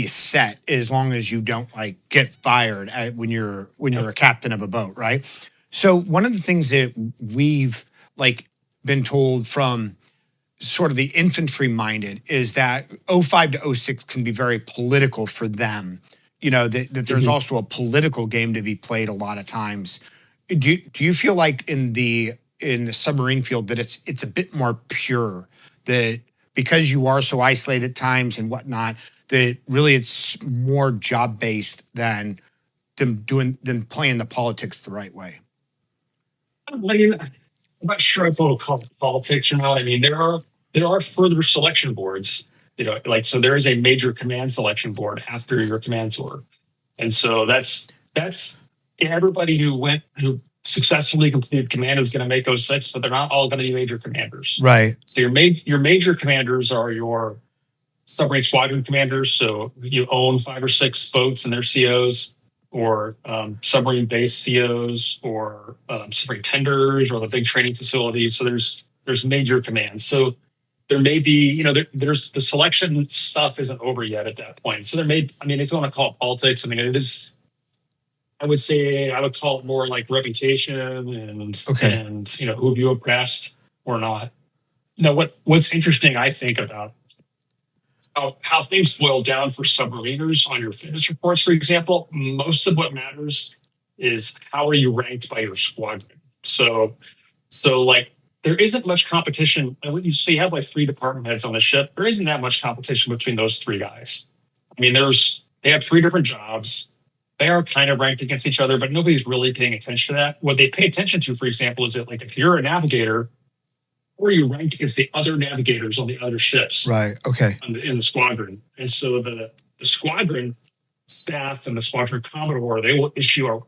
set, as long as you don't get fired when you're a captain of a boat, right? So one of the things that we've been told from sort of the infantry minded is that 05 to 06 can be very political for them. That there's also a political game to be played a lot of times. Do you feel like in the submarine field that it's a bit more pure, that because you are so isolated at times and whatnot, that really it's more job based than playing the politics the right way? I'm not sure if I'll call it politics or not. There are further selection boards. So there is a major command selection board after your command tour, and so that's everybody who successfully completed command is going to make 06, but they're not all going to be major commanders. Right. So your major commanders are your submarine squadron commanders. So you own 5 or 6 boats and their COs, or submarine base COs, or submarine tenders, or the big training facilities. So there's major commands. So there may be, there's the selection stuff isn't over yet at that point. So there may, if you want to call it politics, it is. I would say I would call it more like reputation and who have you impressed or not. What's interesting, I think, about how things boil down for submariners on your fitness reports, for example, most of what matters is how are you ranked by your squadron. So there isn't much competition. So you have 3 department heads on the ship. There isn't that much competition between those 3 guys. They have 3 different jobs. they are kind of ranked against each other, but nobody's really paying attention to that. What they pay attention to, for example, is that like if you're a navigator, or you ranked against the other navigators on the other ships, Right. Okay. in the squadron. And so the squadron staff and the squadron commodore, they will issue a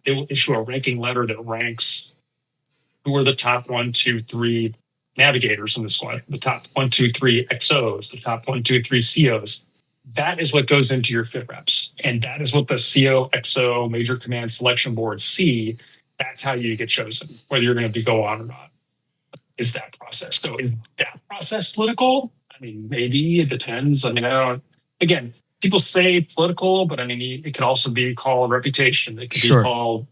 ranking letter that ranks who are the top 1, 2, 3 navigators in the squad, the top 1, 2, 3 XOs, the top 1, 2, 3 COs. That is what goes into your fit reps. And that is what the CO, XO, Major Command Selection Board see. That's how you get chosen, whether you're going to go on or not, is that process. So is that process political? I mean, maybe it depends. I mean, I don't, again, people say political, but I mean, it could also be called reputation. It could Sure. be called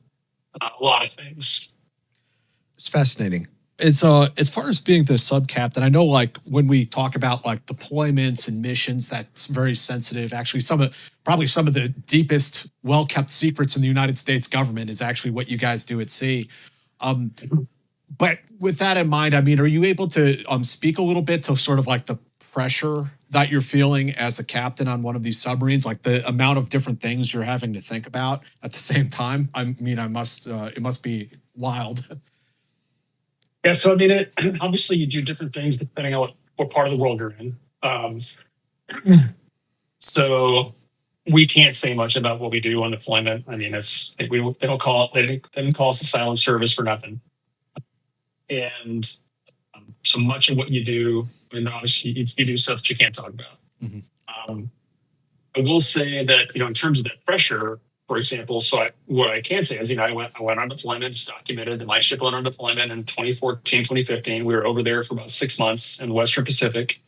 a lot of things. It's fascinating. It's as far as being the sub captain, I know like when we talk about like deployments and missions, that's very sensitive. Actually, probably some of the deepest, well kept secrets in the United States government is actually what you guys do at sea. But with that in mind, I mean, are you able to speak a little bit to sort of like the pressure that you're feeling as a captain on one of these submarines, like the amount of different things you're having to think about at the same time? I mean, it must be wild. Yeah, so I mean, obviously you do different things depending on what part of the world you're in. So we can't say much about what we do on deployment. I mean, they didn't call us a silent service for nothing. And so much of what you do, I mean, obviously you do stuff that you can't talk about. Mhm. I will say that, in terms of that pressure, for example, what I can say is, I went on deployment. It's documented that my ship went on deployment in 2014, 2015. We were over there for about 6 months in the Western Pacific.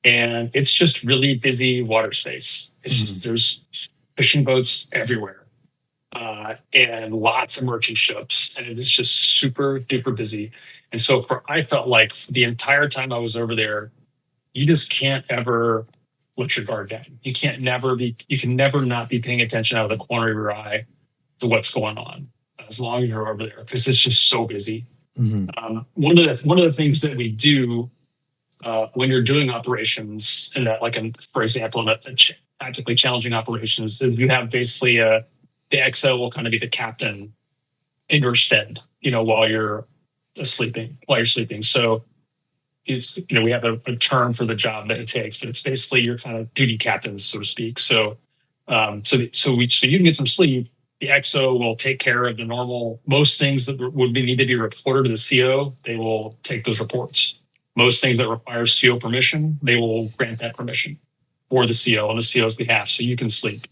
And it's just really busy water space. It's just, there's fishing boats everywhere. And lots of merchant ships. And it is just super duper busy. And so I felt like the entire time I was over there, you just can't ever let your guard down. You can never not be paying attention out of the corner of your eye to what's going on as long as you're over there, because it's just so busy. One of the things that we do when you're doing operations, and that, like, for example, in tactically challenging operations, is you have basically the XO will kind of be the captain in your stead, while you're sleeping. So it's, we have a term for the job that it takes, but it's basically your kind of duty captains, so to speak. So you can get some sleep. The XO will take care of the most things that need to be reported to the CO. They will take those reports. Most things that require CO permission, they will grant that permission for the CO on the CO's behalf, so you can sleep.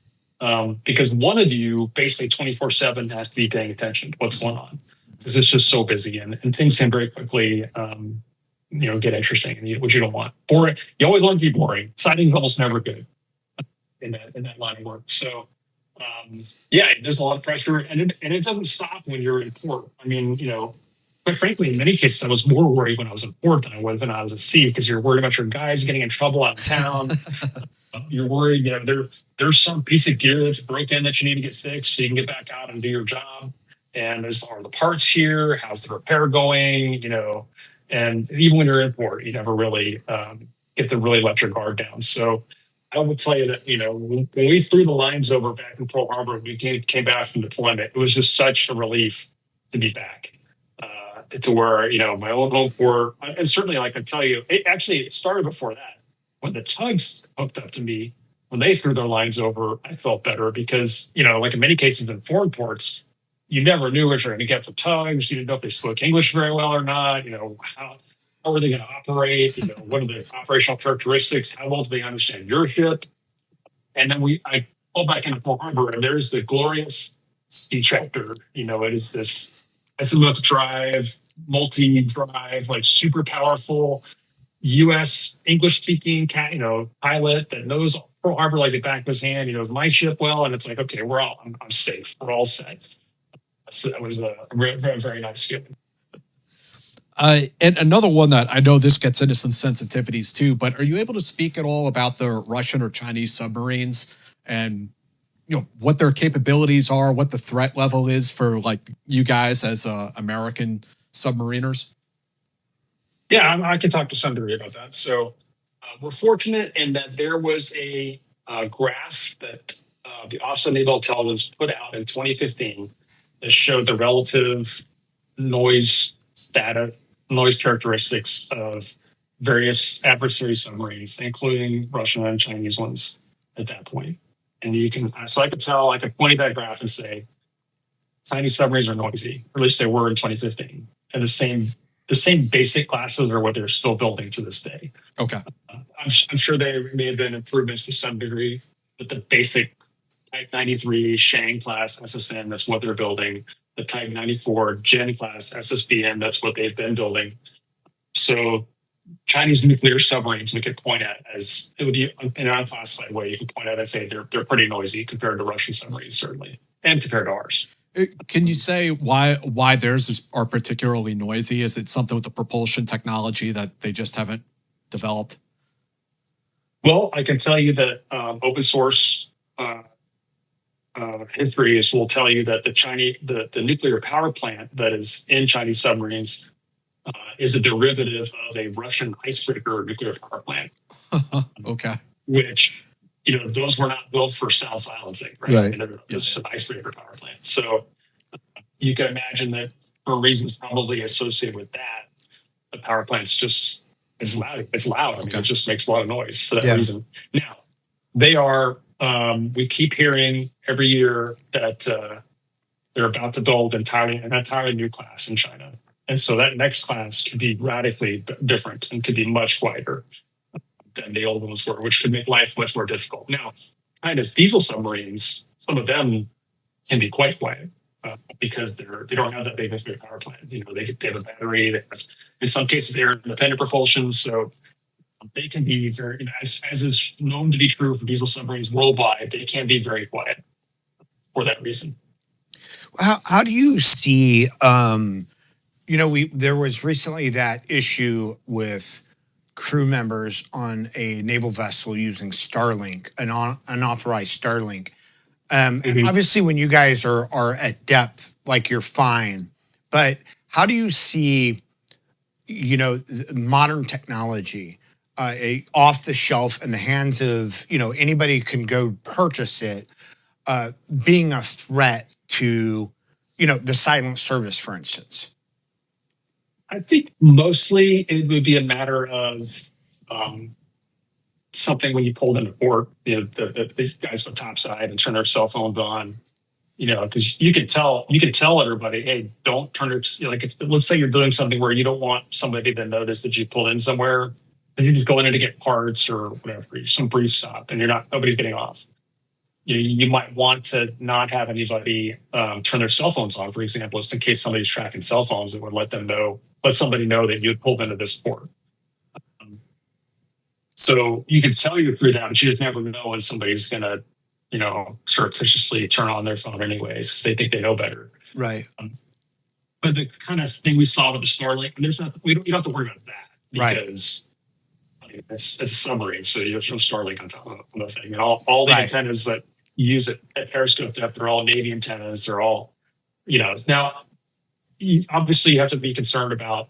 Because one of you basically 24/7 has to be paying attention to what's going on, because it's just so busy, and things can very quickly get interesting, which you don't want. Boring. You always want it to be boring. Sighting's almost never good in that line of work. So there's a lot of pressure, and it doesn't stop when you're in port. I mean, quite frankly, in many cases, I was more worried when I was in port than I was when I was at sea, because you're worried about your guys getting in trouble out of town. You're worried, there's some piece of gear that's broken that you need to get fixed so you can get back out and do your job. And are the parts here? How's the repair going? And even when you're in port, you never really get to really let your guard down. So I would tell you that, when we threw the lines over back in Pearl Harbor, we came back from deployment, it was just such a relief to be back. To where, my own home port, and certainly I can tell you, it started before that. When the tugs hooked up to me, when they threw their lines over, I felt better because, like in many cases in foreign ports, you never knew what you're going to get for tugs. You didn't know if they spoke English very well or not. How are they going to operate? What are the operational characteristics? How well do they understand your ship? And then I pull back into Pearl Harbor, and there's the glorious Sea Tractor. It is this SMF drive, multi-drive, like super powerful U.S. English-speaking pilot that knows Pearl Harbor like the back of his hand. He knows my ship well, and it's like, okay, I'm safe. We're all set. So that was a very, very nice feeling. And another one that I know this gets into some sensitivities too, but are you able to speak at all about the Russian or Chinese submarines and what their capabilities are, what the threat level is for like you guys as American submariners? Yeah, I can talk to some degree about that. So we're fortunate in that there was a graph that the Office of Naval Intelligence put out in 2015 that showed the relative noise characteristics of various adversary submarines, including Russian and Chinese ones at that point. And you can, so I could point at that graph and say, Chinese submarines are noisy, or at least they were in 2015. And the same basic classes are what they're still building to this day. Okay. I'm sure there may have been improvements to some degree, but the basic Type 93 Shang class SSN, that's what they're building. The Type 94 Gen class SSBN, that's what they've been building. So Chinese nuclear submarines we could point at as, it would be in an unclassified way, you can point at and say they're pretty noisy compared to Russian submarines, certainly, and compared to ours. Can you say why theirs are particularly noisy? Is it something with the propulsion technology that they just haven't developed? Well, I can tell you that open source histories will tell you that the nuclear power plant that is in Chinese submarines is a derivative of a Russian icebreaker nuclear power plant. Okay. Which, those were not built for sound silencing, right? I mean, this is an icebreaker power plant. So you can imagine that for reasons probably associated with that, the power plant's just, it's loud. It's loud. I mean, it just makes a lot of noise for that reason. Now, they are, we keep hearing every year that they're about to build an entirely new class in China. And so that next class could be radically different and could be much quieter than the old ones were, which could make life much more difficult. Now, China's diesel submarines, some of them can be quite quiet because they don't have that big of a power plant. They have a battery. In some cases, they're independent propulsion, so they can be very, as is known to be true for diesel submarines worldwide, they can be very quiet for that reason. How do you see? There was recently that issue with crew members on a naval vessel using Starlink, an unauthorized Starlink. And obviously, when you guys are at depth, like you're fine. But how do you see, modern technology, off the shelf in the hands of, anybody can go purchase it, being a threat to, the silent service, for instance? I think mostly it would be a matter of something when you pulled into port, the guys go topside and turn their cell phones on, because you can tell everybody, hey, don't turn it. Let's say you're doing something where you don't want somebody to notice that you pulled in somewhere, then you just go in to get parts or whatever, some brief stop, and nobody's getting off. You might want to not have anybody turn their cell phones on, for example, just in case somebody's tracking cell phones, that would let somebody know that you had pulled into this port. So you can tell your crew that, but you just never know when somebody's going to, surreptitiously turn on their phone anyways, because they think they know better. Right. But the kind of thing we saw with the Starlink, you don't have to worry about that because it's a submarine, so there's no Starlink on top of the thing. And all the antennas that use it at periscope depth, they're all Navy antennas. They're all, now obviously you have to be concerned about,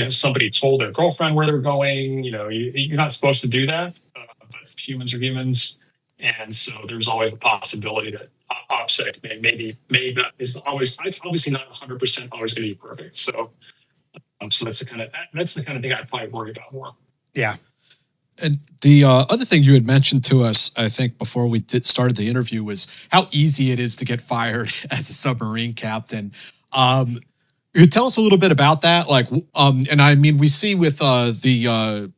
somebody told their girlfriend where they're going, you're not supposed to do that, but humans are humans. And so there's always a possibility that OPSEC maybe not, it's obviously not 100% always going to be perfect. So that's the kind of thing I'd probably worry about more. Yeah. And the other thing you had mentioned to us, I think, before we started the interview was how easy it is to get fired as a submarine captain. You tell us a little bit about that, and I mean, we see with the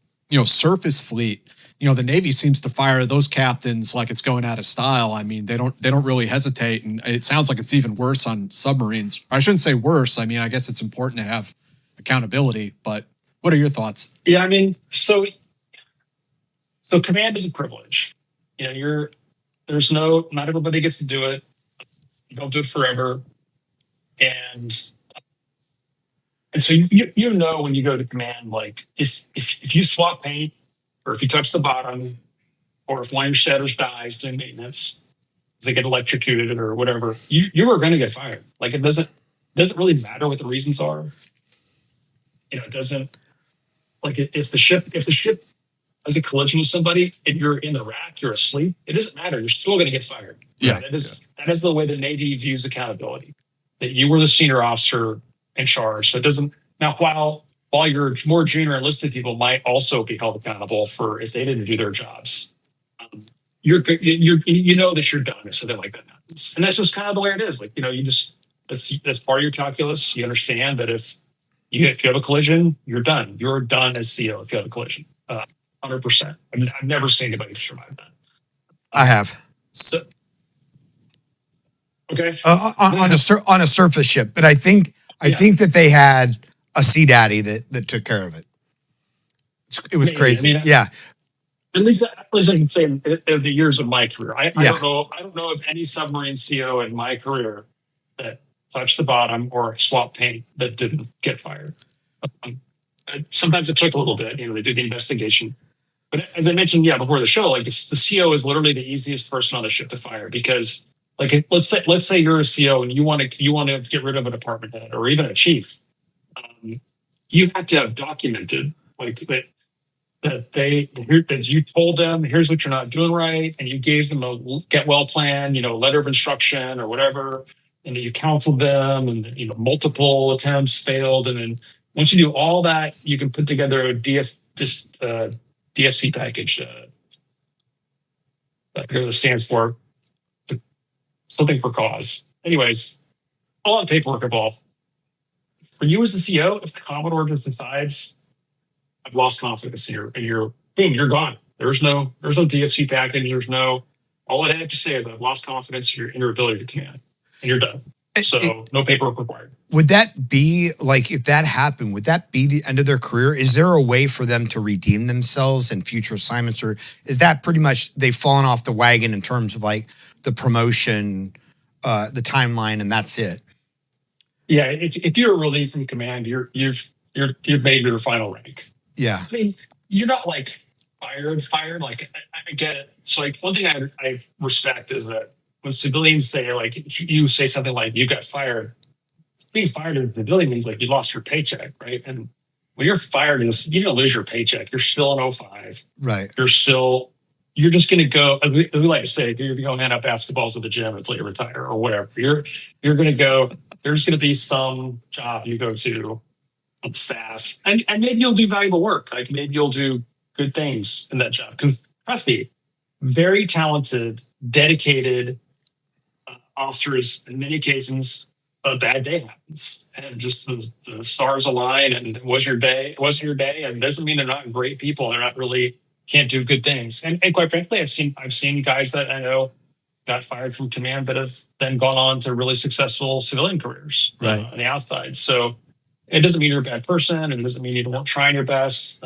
surface fleet, the Navy seems to fire those captains like it's going out of style. I mean, they don't really hesitate, and it sounds like it's even worse on submarines. I shouldn't say worse. I mean, I guess it's important to have accountability, but what are your thoughts? Yeah, I mean, so command is a privilege. Not everybody gets to do it. You don't do it forever. And so when you go to command, like if you swap paint or if you touch the bottom or if one of your setters dies during maintenance, because they get electrocuted or whatever, you are going to get fired. Like it doesn't really matter what the reasons are. It doesn't, like if the ship as a collision with somebody, if you're in the rack, you're asleep, it doesn't matter. You're still going to get fired. Yeah. That is the way the Navy views accountability. That you were the senior officer in charge. So it doesn't now while your more junior enlisted people might also be held accountable for if they didn't do their jobs. You know that you're done if something like that happens, and that's just kind of the way it is. Like you just that's part of your calculus. You understand that if you have a collision, you're done. You're done as CO if you have a collision. 100%. I mean, I've never seen anybody survive that. I have. So, okay. On a surface ship, but I think that they had a sea daddy that took care of it. It was Maybe. crazy. I mean, yeah. At least I can say in the years of my career, I Yeah. don't know of any submarine CO in my career that touched the bottom or swapped paint that didn't get fired. Sometimes it took a little bit. They do the investigation. But as I mentioned, before the show, like the CO is literally the easiest person on the ship to fire because, like, let's say you're a CO and you want to get rid of a department head or even a chief, you have to have documented like that you told them here's what you're not doing right, and you gave them a get well plan, letter of instruction or whatever, and you counseled them, and multiple attempts failed, and then once you do all that, you can put together a DFC package. I forget what it stands for. Something for cause. Anyways, a lot of paperwork involved. For you as the CO, if the Commodore just decides, I've lost confidence in your boom, you're gone. There's no DFC package. There's no. All I have to say is I've lost confidence in your ability to command, and you're done. So no paperwork required. Would that be like, if that happened, would that be the end of their career? Is there a way for them to redeem themselves in future assignments, or is that pretty much they've fallen off the wagon in terms of like the promotion, the timeline, and that's it? Yeah, if you're relieved from command, you've made your final rank. Yeah, I mean, you're not like fired. Like I get it. So like one thing I respect is that when civilians say like you say something like you got fired, being fired in a civilian means like you lost your paycheck, right? And when you're fired, you don't lose your paycheck. You're still an 05. right. You're just going to go. We like to say you're going to hand out basketballs at the gym until you retire or whatever. You're going to go. There's going to be some job you go to on staff, and maybe you'll do valuable work. Like maybe you'll do good things in that job. Because trust me, very talented, dedicated officers. In many occasions, a bad day happens, and just the stars align, and it wasn't your day, and doesn't mean they're not great people. They're not really can't do good things. And quite frankly, I've seen guys that I know got fired from command that have then gone on to really successful civilian careers on the outside. So it doesn't mean you're a bad person, and it doesn't mean you weren't trying your best.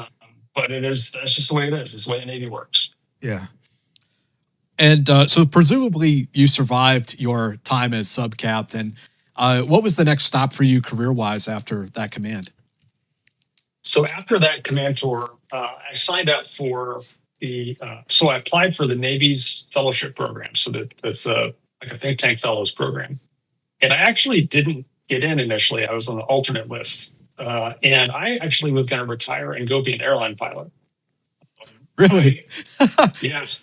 But that's just the way it is. It's the way the Navy works. Yeah. And so presumably you survived your time as sub-captain. What was the next stop for you career-wise after that command? So after that command tour, I signed up for so I applied for the Navy's fellowship program. So that's like a think tank fellows program. And I actually didn't get in initially. I was on the alternate list. And I actually was going to retire and go be an airline pilot. Really? Yes.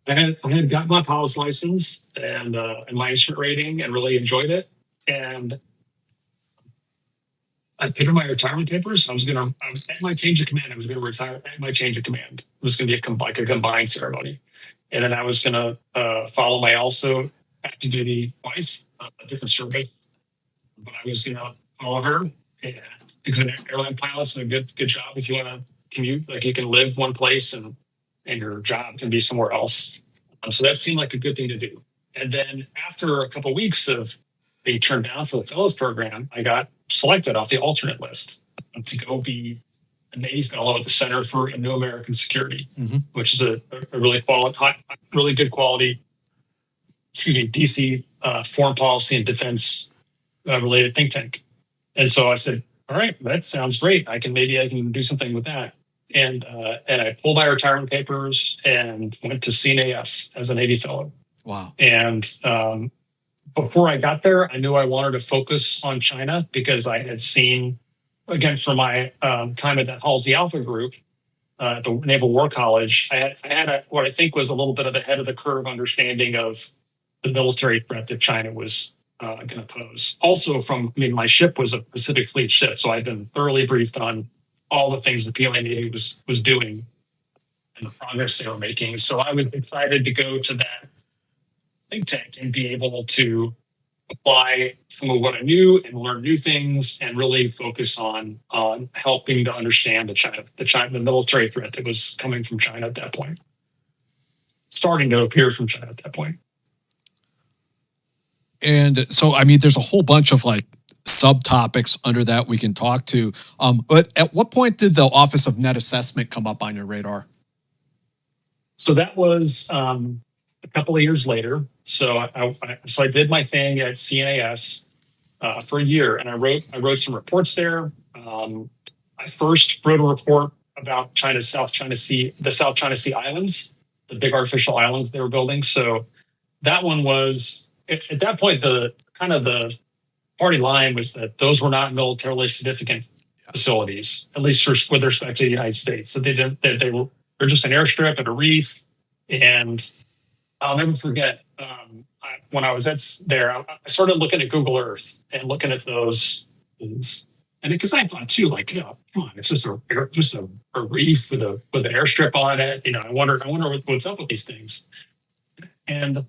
I had got my pilot's license and my instrument rating and really enjoyed it. And I put in my retirement papers. I was at my change of command. I was going to retire at my change of command. It was going to be a combined ceremony. And then I was going to follow my also active duty wife, a different service. But I was going to follow her. And because an airline pilot's a good job if you want to commute. Like you can live one place and your job can be somewhere else. So that seemed like a good thing to do. And then after a couple of weeks of being turned down for the fellows program, I got selected off the alternate list to go be a Navy fellow at the Center for New American Security, which is a really good quality, DC foreign policy and defense related think tank. And so I said, all right, that sounds great. I can do something with that. And I pulled my retirement papers and went to CNAS as a Navy fellow. Wow. And before I got there, I knew I wanted to focus on China because I had seen, again, from my time at that Halsey Alpha group, at the Naval War College, I had what I think was a little bit of a head of the curve understanding of the military threat that China was going to pose. Also, my ship was a Pacific Fleet ship, so I've been thoroughly briefed on all the things the PLA Navy was doing and the progress they were making. So I was excited to go to that think tank and be able to apply some of what I knew and learn new things and really focus on helping to understand the military threat that was coming from China at that point, starting to appear from China at that point. And so, I mean, there's a whole bunch of like subtopics under that we can talk to. But at what point did the Office of Net Assessment come up on your radar? So that was a couple of years later. So I did my thing at CNAS for a year, and I wrote some reports there. I first wrote a report about the South China Sea islands, the big artificial islands they were building. So that one was at that point the party line was that those were not militarily significant facilities, at least with respect to the United States. So they're just an airstrip and a reef. And I'll never forget when I was there, I started looking at Google Earth and looking at those things. And because I thought too, like, come on, it's just a reef with an airstrip on it. I wonder what's up with these things. And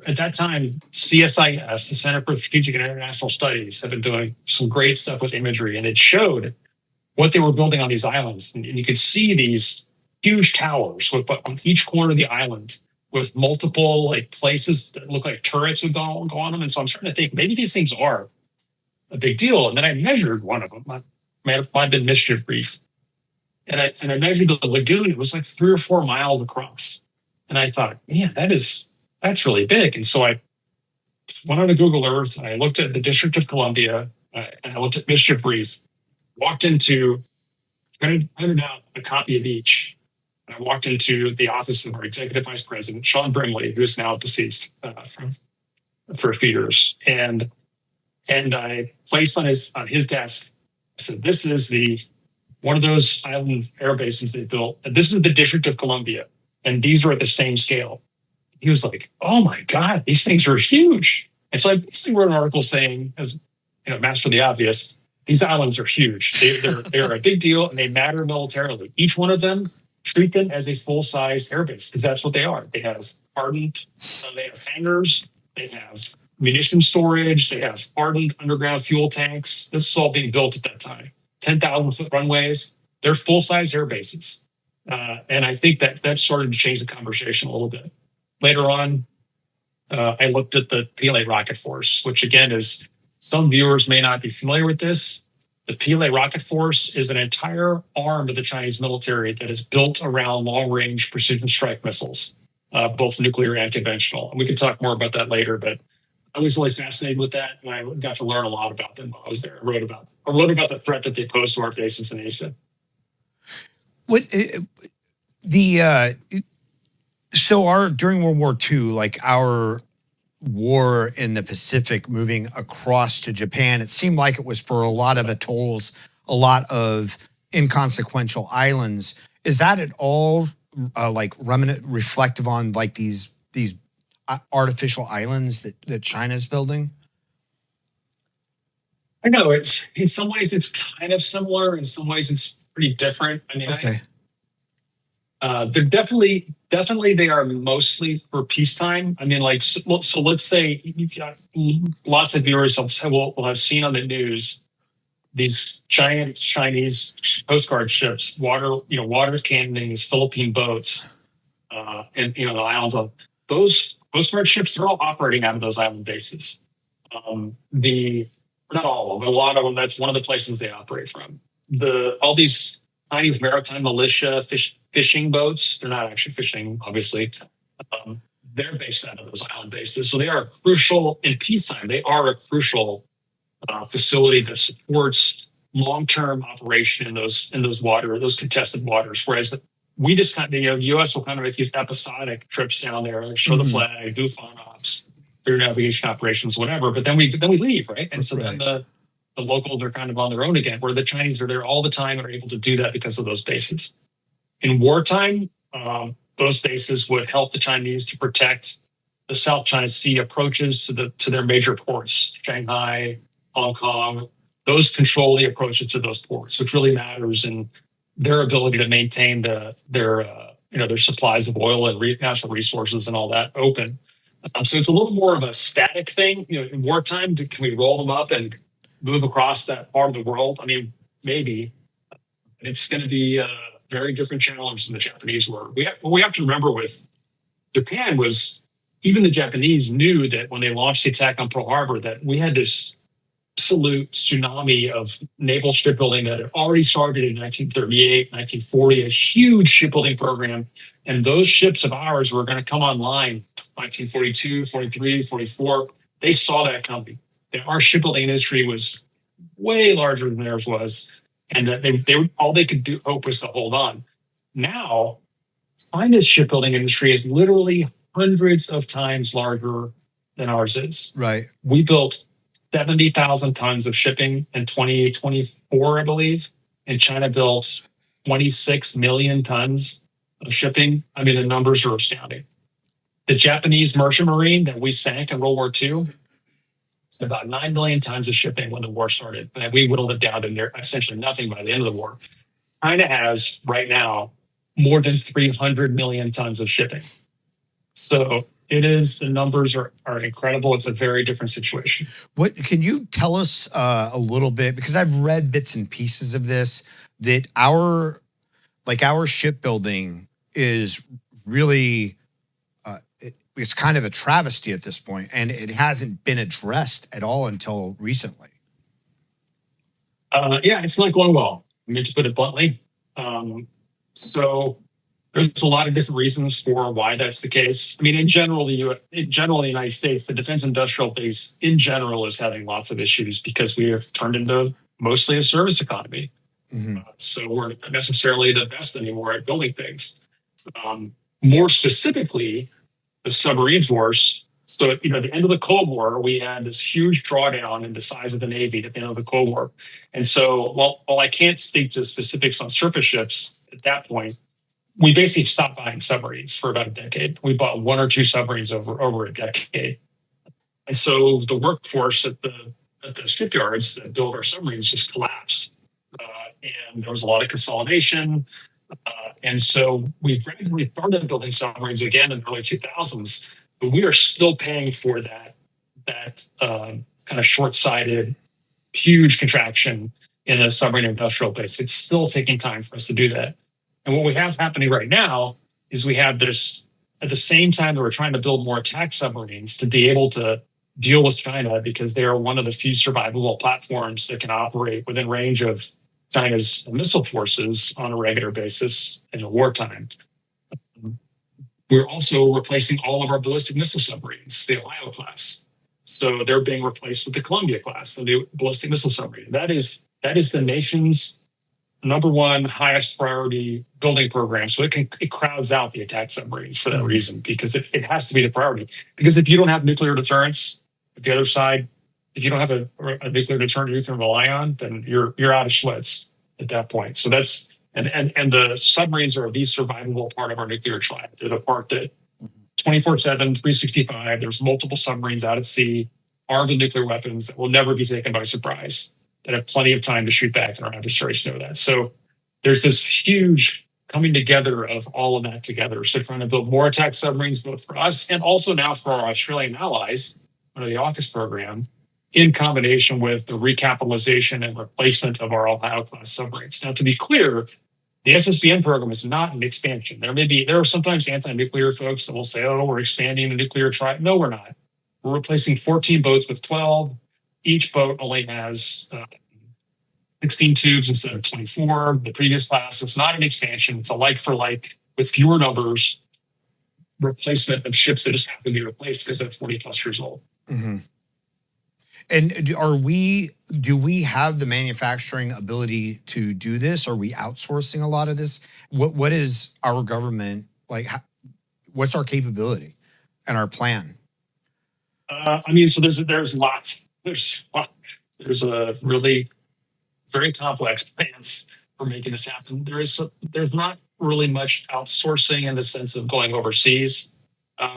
at that time, CSIS, the Center for Strategic and International Studies, have been doing some great stuff with imagery, and it showed what they were building on these islands. And you could see these huge towers on each corner of the island with multiple like places that look like turrets would go on them. And so I'm starting to think maybe these things are a big deal. And then I measured one of them. Might have been Mischief Reef. And I measured the lagoon. It was like 3 or 4 miles across. And I thought, man, that's really big. And so I went on to Google Earth and I looked at the District of Columbia and I looked at Mischief Reef, printed out a copy of each. And I walked into the office of our executive vice president, Sean Brimley, who is now deceased for a few years. And I placed on his desk, I said, this is one of those island air bases they built. And this is the District of Columbia. And these are at the same scale. He was like, oh my God, these things are huge. And so I basically wrote an article saying, as master the obvious, these islands are huge. They're a big deal and they matter militarily. Each one of them, treat them as a full-size airbase because that's what they are. They have hardened, they have hangars, they have munition storage, they have hardened underground fuel tanks. This is all being built at that time. 10,000-foot runways. They're full-size air bases. And I think that started to change the conversation a little bit. Later on, I looked at the PLA rocket force, which again is, some viewers may not be familiar with this. The PLA rocket force is an entire arm of the Chinese military that is built around long-range precision strike missiles, both nuclear and conventional. And we can talk more about that later, but I was really fascinated with that, and I got to learn a lot about them while I was there. I wrote about the threat that they pose to our bases in Asia. During World War II, like our war in the Pacific moving across to Japan, it seemed like it was for a lot of atolls, a lot of inconsequential islands. Is that at all reflective on like these artificial islands that China's building? I know it's in some ways it's kind of similar. In some ways it's pretty different. I mean, okay. They're definitely they are mostly for peacetime. I mean, so let's say you've got lots of viewers will have seen on the news these giant Chinese Coast Guard ships, water cannoning these Philippine boats, and the islands of those Coast Guard ships. They're all operating out of those island bases. Not all of them, a lot of them. That's one of the places they operate from. All these Chinese maritime militia fishing boats. They're not actually fishing, obviously. They're based out of those island bases. So they are crucial in peacetime. They are a crucial facility that supports long-term operation in those contested waters. Whereas we just the U.S. will kind of make these episodic trips down there, like show the flag, do fun ops, through navigation operations, whatever. But then we leave, right? And so then the locals are kind of on their own again, where the Chinese are there all the time and are able to do that because of those bases. In wartime, those bases would help the Chinese to protect the South China Sea approaches to their major ports, Shanghai, Hong Kong. Those control the approaches to those ports, which really matters in their ability to maintain their supplies of oil and natural resources and all that open. So it's a little more of a static thing. In wartime, can we roll them up and move across that part of the world? I mean, maybe. It's going to be a very different challenge than the Japanese were. What we have to remember with Japan was even the Japanese knew that when they launched the attack on Pearl Harbor, that we had this absolute tsunami of naval shipbuilding that had already started in 1938, 1940, a huge shipbuilding program. And those ships of ours were going to come online 1942, 43, 44. They saw that coming. Our shipbuilding industry was way larger than theirs was. And that they all they could hope was to hold on. Now, China's shipbuilding industry is literally hundreds of times larger than ours is. Right. We built 70,000 tons of shipping in 2024, I believe, and China built 26 million tons of shipping. I mean, the numbers are astounding. The Japanese merchant marine that we sank in World War II, about 9 million tons of shipping when the war started. And we whittled it down to essentially nothing by the end of the war. China has right now more than 300 million tons of shipping. So the numbers are incredible. It's a very different situation. What can you tell us a little bit? Because I've read bits and pieces of this, that our shipbuilding is really, it's kind of a travesty at this point, and it hasn't been addressed at all until recently. Yeah, it's not going well. I mean, to put it bluntly. So there's a lot of different reasons for why that's the case. I mean, in general, the United States, the defense industrial base in general is having lots of issues because we have turned into mostly a service economy. Mm-hmm. So we're not necessarily the best anymore at building things. More specifically, the submarine force. So, at the end of the Cold War, we had this huge drawdown in the size of the Navy at the end of the Cold War. And so while I can't speak to specifics on surface ships at that point, we basically stopped buying submarines for about a decade. We bought one or two submarines over a decade. And so the workforce at the shipyards that build our submarines just collapsed. And there was a lot of consolidation. And so we gradually started building submarines again in the early 2000s, but we are still paying for that kind of short-sighted, huge contraction in a submarine industrial base. It's still taking time for us to do that. And what we have happening right now is we have this, at the same time that we're trying to build more attack submarines to be able to deal with China, because they are one of the few survivable platforms that can operate within range of China's missile forces on a regular basis in a wartime. We're also replacing all of our ballistic missile submarines, the Ohio class. So they're being replaced with the Columbia class, the new ballistic missile submarine. That is the nation's number one highest priority building program. So it crowds out the attack submarines for that reason, because it has to be the priority. Because if you don't have nuclear deterrence, at the other side, if you don't have a nuclear deterrent you can rely on, then you're out of Schlitz at that point. So that's and the submarines are the survivable part of our nuclear triad. They're the part that 24/7, 365, there's multiple submarines out at sea, armed with nuclear weapons that will never be taken by surprise, that have plenty of time to shoot back, and our adversaries know that. So there's this huge coming together of all of that together. So trying to build more attack submarines, both for us and also now for our Australian allies under the AUKUS program, in combination with the recapitalization and replacement of our Ohio-class submarines. Now, to be clear, the SSBN program is not an expansion. There are sometimes anti-nuclear folks that will say, "Oh, we're expanding the nuclear triad." No, we're not. We're replacing 14 boats with 12. Each boat only has 16 tubes instead of 24. The previous class. So it's not an expansion. It's a like for like with fewer numbers, replacement of ships that just have to be replaced because they're 40 plus years old. Mm-hmm. And do we have the manufacturing ability to do this? Are we outsourcing a lot of this? What is our government like? What's our capability and our plan? So there's lots. There's a really very complex plans for making this happen. There's not really much outsourcing in the sense of going overseas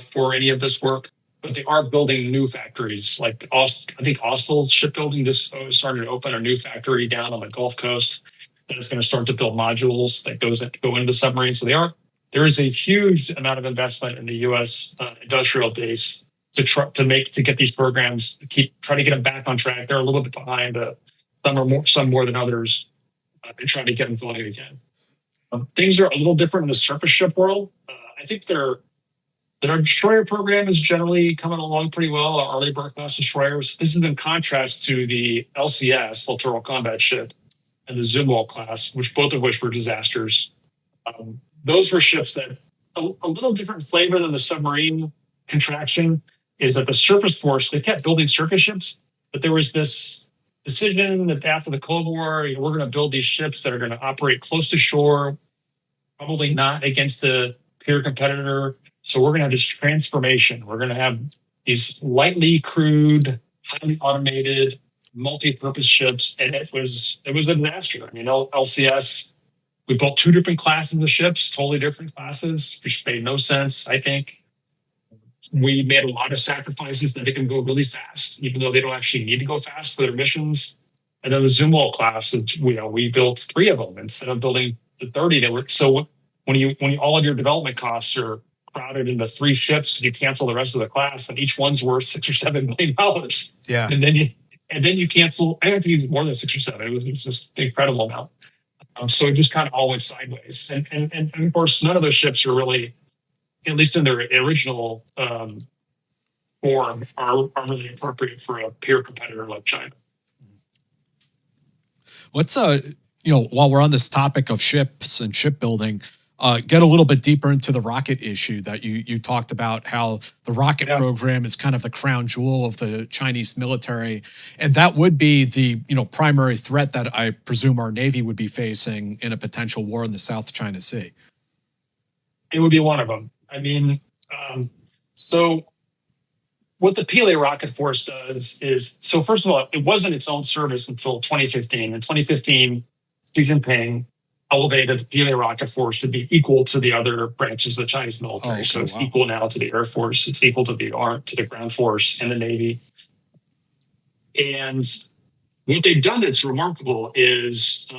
for any of this work, but they are building new factories. Like I think Austal's shipbuilding just started to open a new factory down on the Gulf Coast that is going to start to build modules that go into the submarine. So there is a huge amount of investment in the U.S. Industrial base to get these programs, try to get them back on track. They're a little bit behind. Some more than others, and trying to get them going again. Things are a little different in the surface ship world. I think their destroyer program is generally coming along pretty well. Our early Burke class destroyers. This is in contrast to the LCS, Littoral Combat Ship, and the Zumwalt class, both of which were disasters. Those were ships that a little different flavor than the submarine contraction is that the surface force, they kept building surface ships, but there was this decision that after the Cold War, we're going to build these ships that are going to operate close to shore, probably not against the peer competitor. So we're going to have this transformation. We're going to have these lightly crewed, highly automated, multi-purpose ships, and it was a disaster. I mean, LCS, we built two different classes of ships, totally different classes, which made no sense, I think. We made a lot of sacrifices that they can go really fast, even though they don't actually need to go fast for their missions. And then the Zumwalt class, we built 3 of them instead of building the 30. So when all of your development costs are crowded into 3 ships because you cancel the rest of the class, and each one's worth $6 or $7 million. Yeah. And then you cancel. I have to use more than 6 or 7. It was just an incredible amount. So it just kind of all went sideways. And of course, none of those ships are really, at least in their original form, are really appropriate for a peer competitor like China. Let's while we're on this topic of ships and shipbuilding, get a little bit deeper into the rocket issue that you talked about, how the rocket program is kind of the crown jewel of the Chinese military. And that would be the primary threat that I presume our Navy would be facing in a potential war in the South China Sea. It would be one of them. I mean, so what the PLA rocket force does is, so first of all, it wasn't its own service until 2015. In 2015, Xi Jinping elevated the PLA rocket force to be equal to the other branches of the Chinese military. So it's equal now to the Air Force. It's equal to the ground force and the Navy. And what they've done that's remarkable is,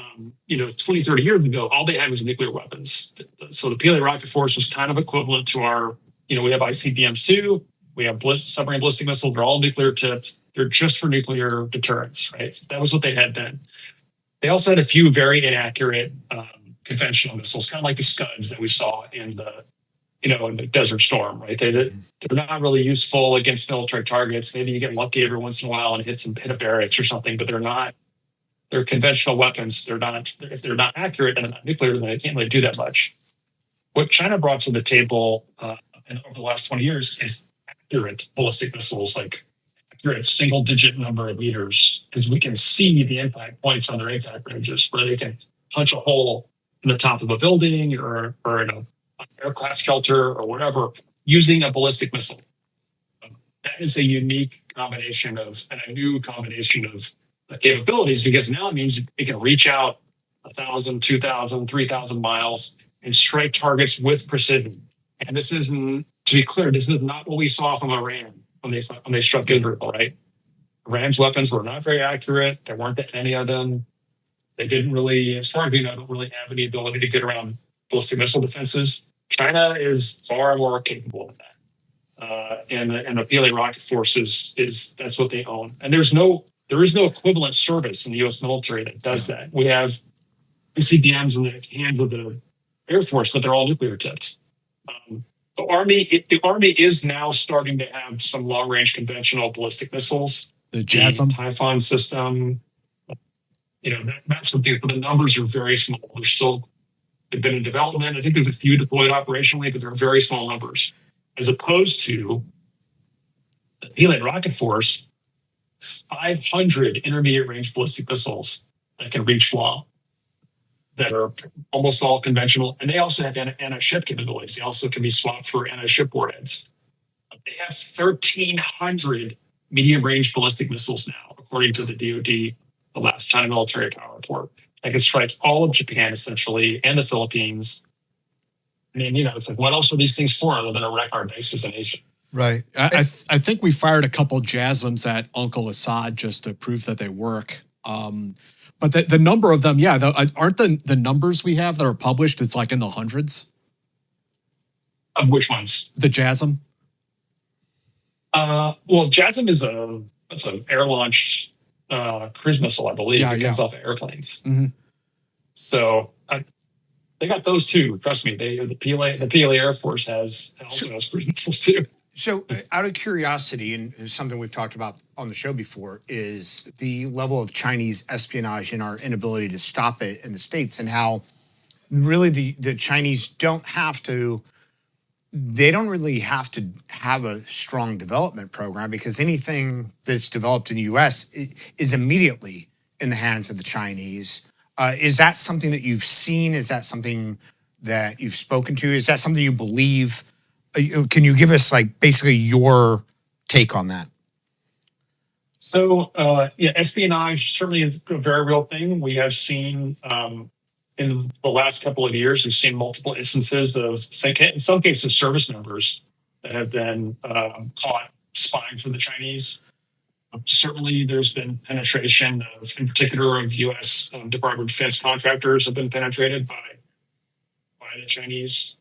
20, 30 years ago, all they had was nuclear weapons. So the PLA rocket force was kind of equivalent to our, we have ICBMs too. We have submarine ballistic missiles. They're all nuclear tipped. They're just for nuclear deterrence, right? That was what they had then. They also had a few very inaccurate conventional missiles, kind of like the Scuds that we saw in the Desert Storm, right? They're not really useful against military targets. Maybe you get lucky every once in a while and hit a barracks or something, but they're conventional weapons. If they're not accurate and they're not nuclear, then they can't really do that much. What China brought to the table over the last 20 years is accurate ballistic missiles, like accurate single-digit number of meters, because we can see the impact points on their impact ranges, where they can punch a hole in the top of a building or in an aircraft shelter or whatever using a ballistic missile. That is a unique combination and a new combination of capabilities, because now it means it can reach out 1,000, 2,000, 3,000 miles and strike targets with precision. And this is, to be clear, this is not what we saw from Iran when they struck Israel, right? Iran's weapons were not very accurate. There weren't that many of them. They didn't really, as far as we know, don't really have any ability to get around ballistic missile defenses. China is far more capable of that. And the PLA rocket force is that's what they own. And there is no equivalent service in the U.S. military that does that. We have ICBMs in the hands of the Air Force, but they're all nuclear tipped. The Army is now starting to have some long-range conventional ballistic missiles. The JASM Typhon system. That's something, but the numbers are very small. They've been in development. I think there's a few deployed operationally, but they're very small numbers. As opposed to the PLA rocket force, 500 intermediate range ballistic missiles that can reach Guam, that are almost all conventional. And they also have anti-ship capabilities. They also can be swapped for anti-ship warheads. They have 1,300 medium-range ballistic missiles now, according to the DoD, the last China military power report. That can strike all of Japan, essentially, and the Philippines, I mean, it's like, what else are these things for other than a wreck our bases in Asia? Right. I think we fired a couple JASMs at Uncle Assad just to prove that they work. But the number of them, aren't the numbers we have that are published? It's like in the hundreds. Of which ones? The JASM. Well, JASM is that's an air launched cruise missile, I believe. It comes off of airplanes. Mm-hmm. So they got those too. Trust me. The PLA Air Force also has cruise missiles too. So, out of curiosity, and something we've talked about on the show before, is the level of Chinese espionage and our inability to stop it in the States, and how really the Chinese don't really have to have a strong development program, because anything that's developed in the U.S. is immediately in the hands of the Chinese. Is that something that you've seen? Is that something that you've spoken to? Is that something you believe? Can you give us basically your take on that? So, espionage certainly is a very real thing. We have seen in the last couple of years, we've seen multiple instances of, in some cases, service members that have been caught spying for the Chinese. Certainly, there's been penetration in particular of U.S. Department of Defense contractors have been penetrated by the Chinese.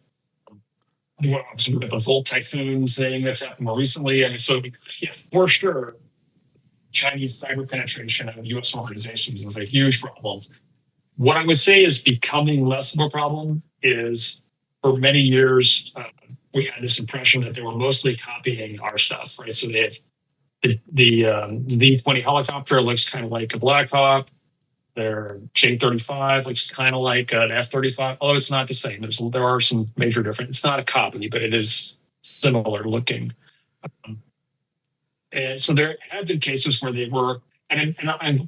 Obviously, we've got the Volt Typhoon thing that's happened more recently. And so, for sure, Chinese cyber penetration of U.S. organizations is a huge problem. What I would say is becoming less of a problem is, for many years, we had this impression that they were mostly copying our stuff, right? So they have the V-20 helicopter looks kind of like a Black Hawk. Their J-35 looks kind of like an F-35, although it's not the same. There are some major differences. It's not a copy, but it is similar looking. And so there have been cases where they were, and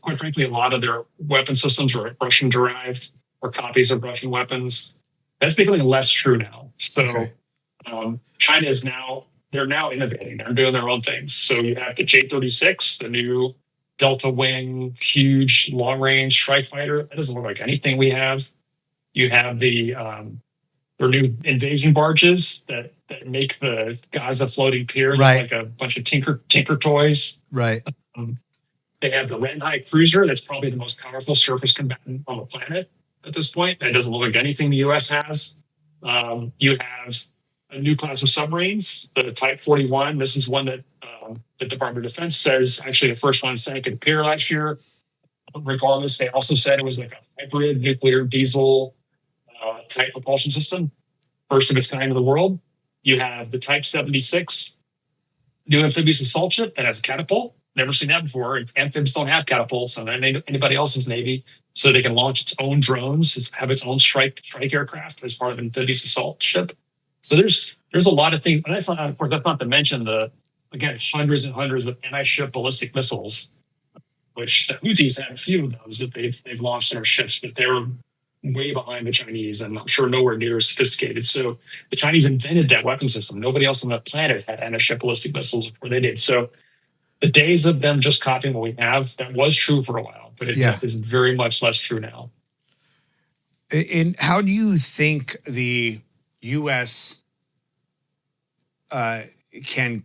quite frankly, a lot of their weapon systems are Russian-derived or copies of Russian weapons. That's becoming less true now. So China is they're now innovating. They're doing their own things. So you have the J-36, the new Delta Wing, huge long-range strike fighter. That doesn't look like anything we have. You have their new invasion barges that make the Gaza floating pier like a bunch of tinker toys. Right. They have the Renhai cruiser. That's probably the most powerful surface combatant on the planet at this point. That doesn't look like anything the U.S. has. You have a new class of submarines, the Type 41. This is one that the Department of Defense says actually the first one sank at pier last year. Regardless, they also said it was like a hybrid nuclear diesel type propulsion system, first of its kind in the world. You have the Type 76 new amphibious assault ship that has a catapult. Never seen that before. Amphibs don't have catapults than anybody else's Navy, so they can launch its own drones, have its own strike aircraft as part of an amphibious assault ship. So there's a lot of things, and that's not, of course, that's not to mention hundreds and hundreds of anti-ship ballistic missiles, which the Houthis had a few of those that they've launched their ships, but they're way behind the Chinese, and I'm sure nowhere near as sophisticated. So the Chinese invented that weapon system. Nobody else on the planet had anti-ship ballistic missiles before they did. So the days of them just copying what we have, that was true for a while, but it is very much less true now. And how do you think the U.S. Can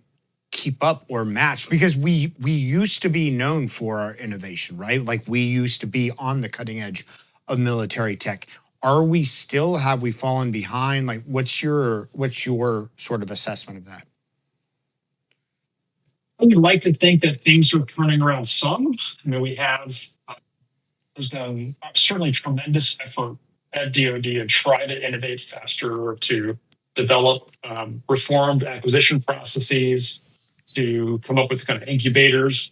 keep up or match? Because we used to be known for our innovation, right? Like we used to be on the cutting edge of military tech. Are we still? Have we fallen behind? Like, what's your sort of assessment of that? I would like to think that things are turning around some. I mean, there's been certainly tremendous effort at DoD to try to innovate faster, or to develop reformed acquisition processes, to come up with kind of incubators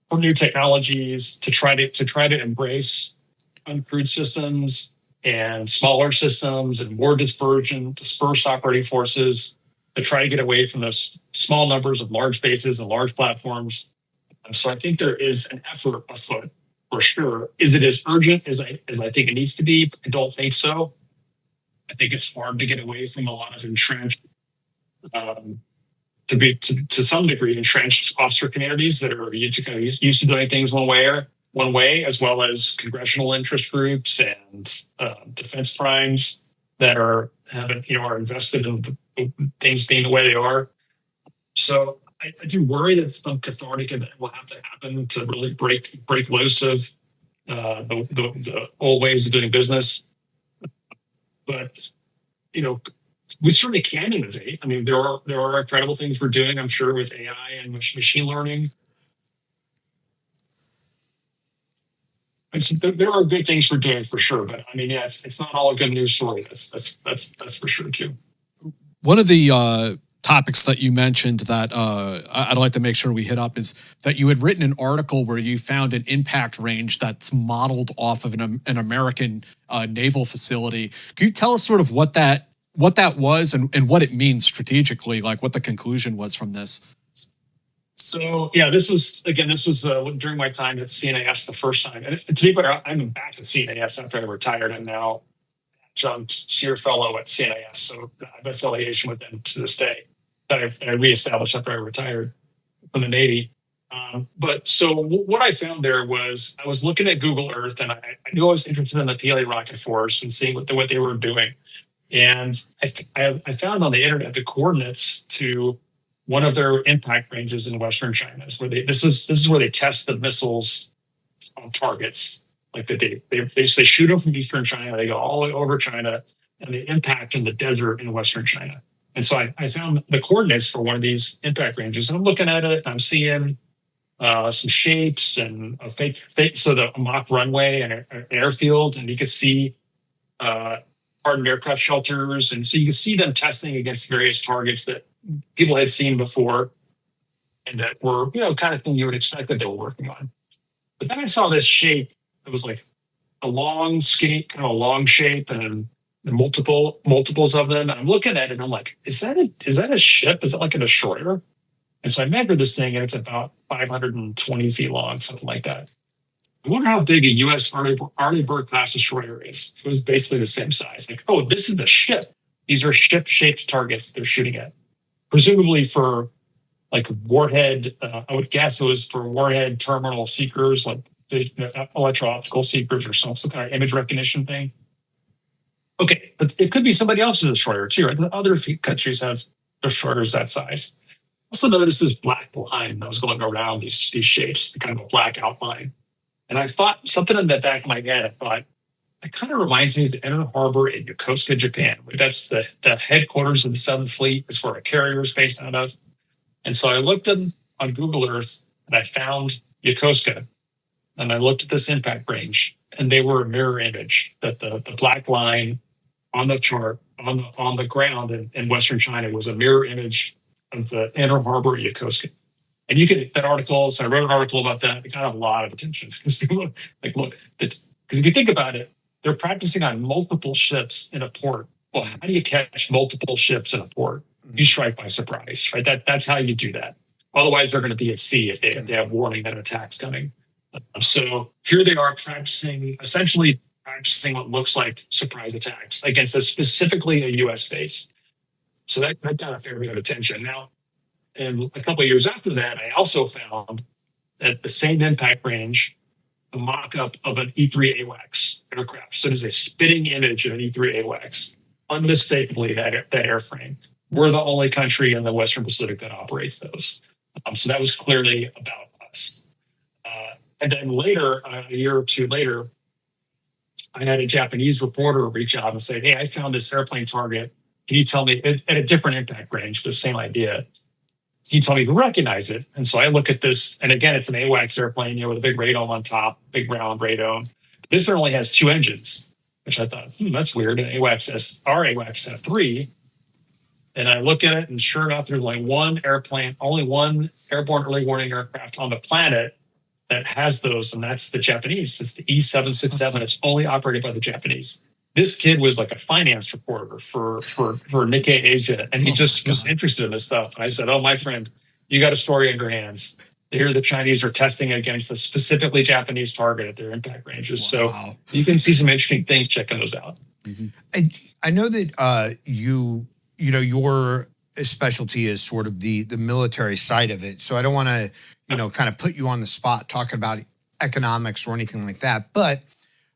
for new technologies, to try to embrace uncrewed systems and smaller systems and more dispersed operating forces, to try to get away from those small numbers of large bases and large platforms. So I think there is an effort afoot for sure. Is it as urgent as I think it needs to be? I don't think so. I think it's hard to get away from a lot of entrenched, to some degree, entrenched officer communities that are used to doing things one way, as well as congressional interest groups and defense primes. that are invested in things being the way they are. So I do worry that some cathartic event will have to happen to really break loose of the old ways of doing business. But we certainly can innovate. I mean, there are incredible things we're doing, I'm sure, with AI and machine learning. And so there are good things we're doing for sure, but I mean, yeah, it's not all a good news story. That's for sure too. One of the topics that you mentioned that I'd like to make sure we hit up is that you had written an article where you found an impact range that's modeled off of an American naval facility. Can you tell us sort of what that was and what it means strategically, like what the conclusion was from this? So yeah, this was during my time at CNAS the first time. And to be fair, I'm back at CNAS after I retired. I'm now adjunct senior fellow at CNAS, so I have affiliation with them to this day that I reestablished after I retired from the Navy. But so what I found there was I was looking at Google Earth, and I knew I was interested in the PLA rocket force and seeing what they were doing. And I found on the internet the coordinates to one of their impact ranges in Western China. This is where they test the missiles on targets. Like they shoot them from Eastern China, they go all the way over China, and they impact in the desert in Western China. And so I found the coordinates for one of these impact ranges, and I'm looking at it, and I'm seeing some shapes and a fake a mock runway and an airfield, and you could see hardened aircraft shelters, and so you can see them testing against various targets that people had seen before, and that were kind of thing you would expect that they were working on. But then I saw this shape. It was like a long shape, and multiples of them. And I'm looking at it, and I'm like, is that a ship? Is it like a destroyer? And so I measured this thing, and it's about 520 feet long, something like that. I wonder how big a U.S. Arleigh Burke class destroyer is. It was basically the same size. Like, oh, this is a ship. These are ship-shaped targets they're shooting at. Presumably for like warhead, I would guess it was for warhead terminal seekers, like electro-optical seekers or some kind of image recognition thing. Okay, but it could be somebody else's destroyer too, right? Other countries have destroyers that size. Also noticed this black line that was going around these shapes, kind of a black outline. And I thought something in the back of my head, I thought, it kind of reminds me of the Inner Harbor in Yokosuka, Japan. That's the headquarters of the 7th Fleet. It's where a carrier is based out of. And so I looked on Google Earth, and I found Yokosuka. And I looked at this impact range, and they were a mirror image. That the black line on the chart, on the ground in Western China was a mirror image of the Inner Harbor at Yokosuka. And you can, that article, so I wrote an article about that. It got a lot of attention. Because if you think about it, they're practicing on multiple ships in a port. Well, how do you catch multiple ships in a port? You strike by surprise, right? That's how you do that. Otherwise, they're going to be at sea if they have warning that an attack's coming. So here they are essentially practicing what looks like surprise attacks against specifically a U.S. base. So that got a fair bit of attention. Now, and a couple of years after that, I also found at the same impact range, a mock-up of an E-3 AWACS aircraft. So it is a spitting image of an E-3 AWACS. Unmistakably, that airframe. We're the only country in the Western Pacific that operates those. So that was clearly about us. And then later, a year or two later, I had a Japanese reporter reach out and say, hey, I found this airplane target. Can you tell me, at a different impact range, but the same idea, can you tell me if you recognize it? And so I look at this, and again, it's an AWACS airplane, with a big radome on top, big round radome. This one only has 2 engines, which I thought, that's weird. And our AWACS have 3. And I look at it, and sure enough, there's only one airborne early warning aircraft on the planet that has those, and that's the Japanese. It's the E-767. It's only operated by the Japanese. This kid was like a finance reporter for Nikkei Asia, and he just was interested in this stuff. And I said, oh, my friend, you got a story in your hands. Here the Chinese are testing against a specifically Japanese target at their impact ranges. Wow. So you can see some interesting things checking those out. Mm-hmm. I know that your specialty is sort of the military side of it. So I don't want to, kind of put you on the spot talking about economics or anything like that. But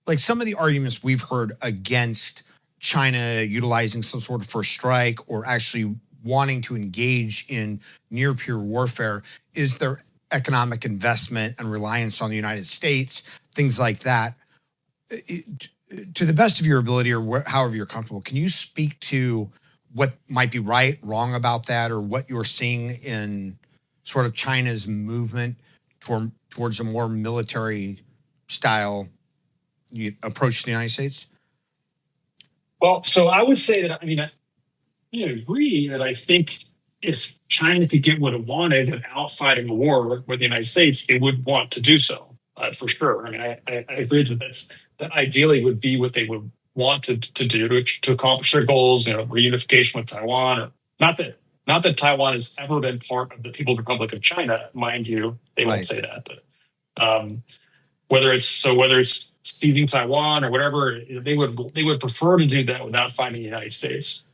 like some of the arguments we've heard against China utilizing some sort of first strike or actually wanting to engage in near peer warfare is their economic investment and reliance on the United States, things like that. To the best of your ability or however you're comfortable, can you speak to what might be right, wrong about that, or what you're seeing in sort of China's movement towards a more military style approach to the United States? Well, so I would say that, I mean, I agree that I think if China could get what it wanted without fighting a war with the United States, it would want to do so, for sure. I mean, I agree that ideally would be what they would want to do to accomplish their goals, reunification with Taiwan. Or not that Taiwan has ever been part of the People's Republic of China, mind you, they won't say that. But whether it's seizing Taiwan or whatever, they would prefer to do that without fighting the United States.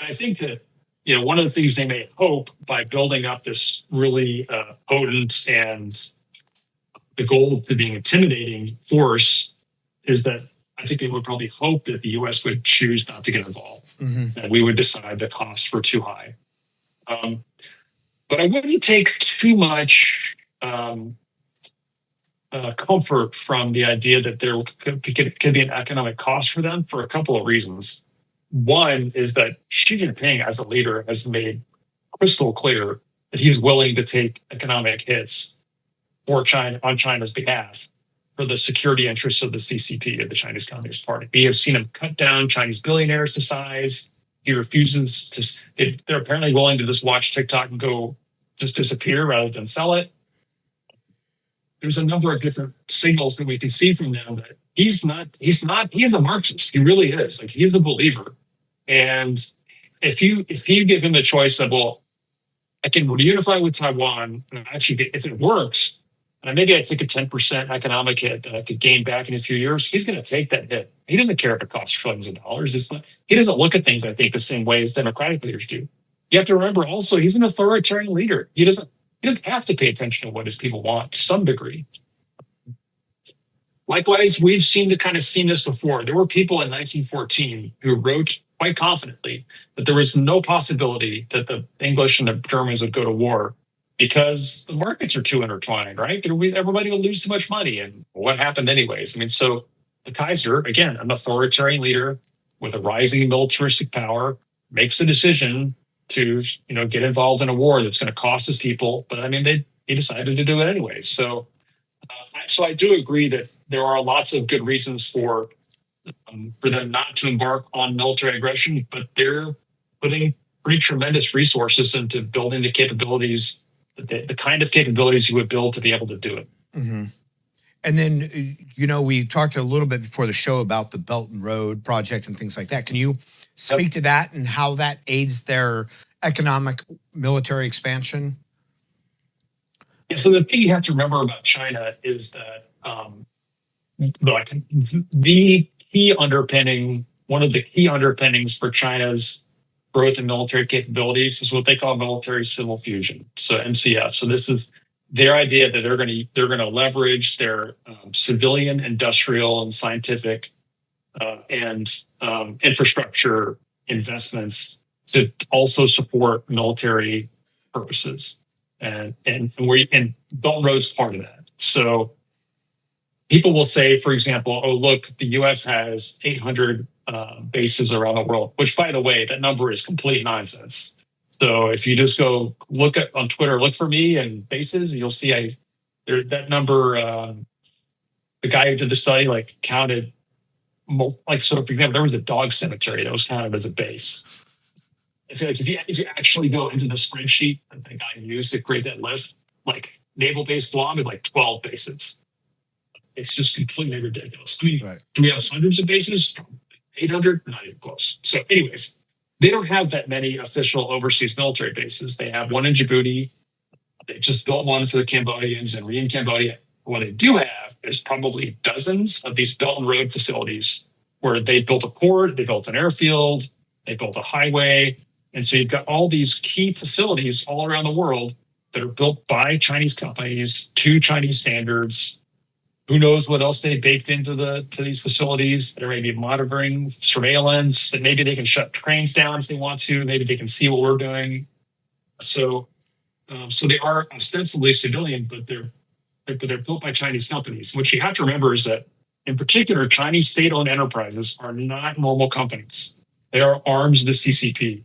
I think that one of the things they may hope by building up this really potent and the goal to being intimidating force is that I think they would probably hope that the U.S. would choose not to get involved, that we would decide the costs were too high. But I wouldn't take too much comfort from the idea that there could be an economic cost for them for a couple of reasons. One is that Xi Jinping, as a leader, has made crystal clear that he's willing to take economic hits for China on China's behalf for the security interests of the CCP, of the Chinese Communist Party. We have seen him cut down Chinese billionaires to size. He refuses to. They're apparently willing to just watch TikTok and go just disappear rather than sell it. There's a number of different signals that we can see from them that he's a Marxist. He really is. Like, he's a believer. And if you give him the choice of, well, I can reunify with Taiwan, and actually, if it works, and maybe I take a 10% economic hit that I could gain back in a few years, he's going to take that hit. He doesn't care if it costs trillions of dollars. He doesn't look at things, I think, the same way as democratic leaders do. You have to remember also, he's an authoritarian leader. He doesn't have to pay attention to what his people want to some degree. Likewise, we've seen this before. There were people in 1914 who wrote quite confidently that there was no possibility that the English and the Germans would go to war because the markets are too intertwined, right? Everybody would lose too much money. And what happened anyways? I mean, so the Kaiser, again, an authoritarian leader with a rising militaristic power, makes a decision to get involved in a war that's going to cost his people. But I mean, he decided to do it anyway. So I do agree that there are lots of good reasons for them not to embark on military aggression, but they're putting pretty tremendous resources into building the capabilities, the kind of capabilities you would build to be able to do it. Mm-hmm. And then, we talked a little bit before the show about the Belt and Road project and things like that. Can you speak to that and how that aids their economic military expansion? Yeah, so the thing you have to remember about China is that one of the key underpinnings for China's growth in military capabilities is what they call military civil fusion, so MCF. So this is their idea that they're going to leverage their civilian, industrial, and scientific and infrastructure investments to also support military purposes, and Belt and Road's part of that. So people will say, for example, oh, look, the U.S. has 800 bases around the world, which, by the way, that number is complete nonsense. So if you just go on Twitter, look for me and bases, you'll see that number. The guy who did the study counted, so for example, there was a dog cemetery that was counted as a base. If you actually go into the spreadsheet that the guy used to create that list, Naval Base Guam had 12 bases. It's just completely ridiculous. I mean, Do we have hundreds of bases? 800? Not even close. So anyways, they don't have that many official overseas military bases. They have one in Djibouti. They just built one for the Cambodians and in Cambodia. What they do have is probably dozens of these Belt and Road facilities where they built a port, they built an airfield, they built a highway. And so you've got all these key facilities all around the world that are built by Chinese companies to Chinese standards Who knows what else they baked into these facilities? There may be monitoring, surveillance, that maybe they can shut trains down if they want to. Maybe they can see what we're doing. So they are ostensibly civilian, but they're built by Chinese companies. What you have to remember is that, in particular, Chinese state-owned enterprises are not normal companies. They are arms of the CCP.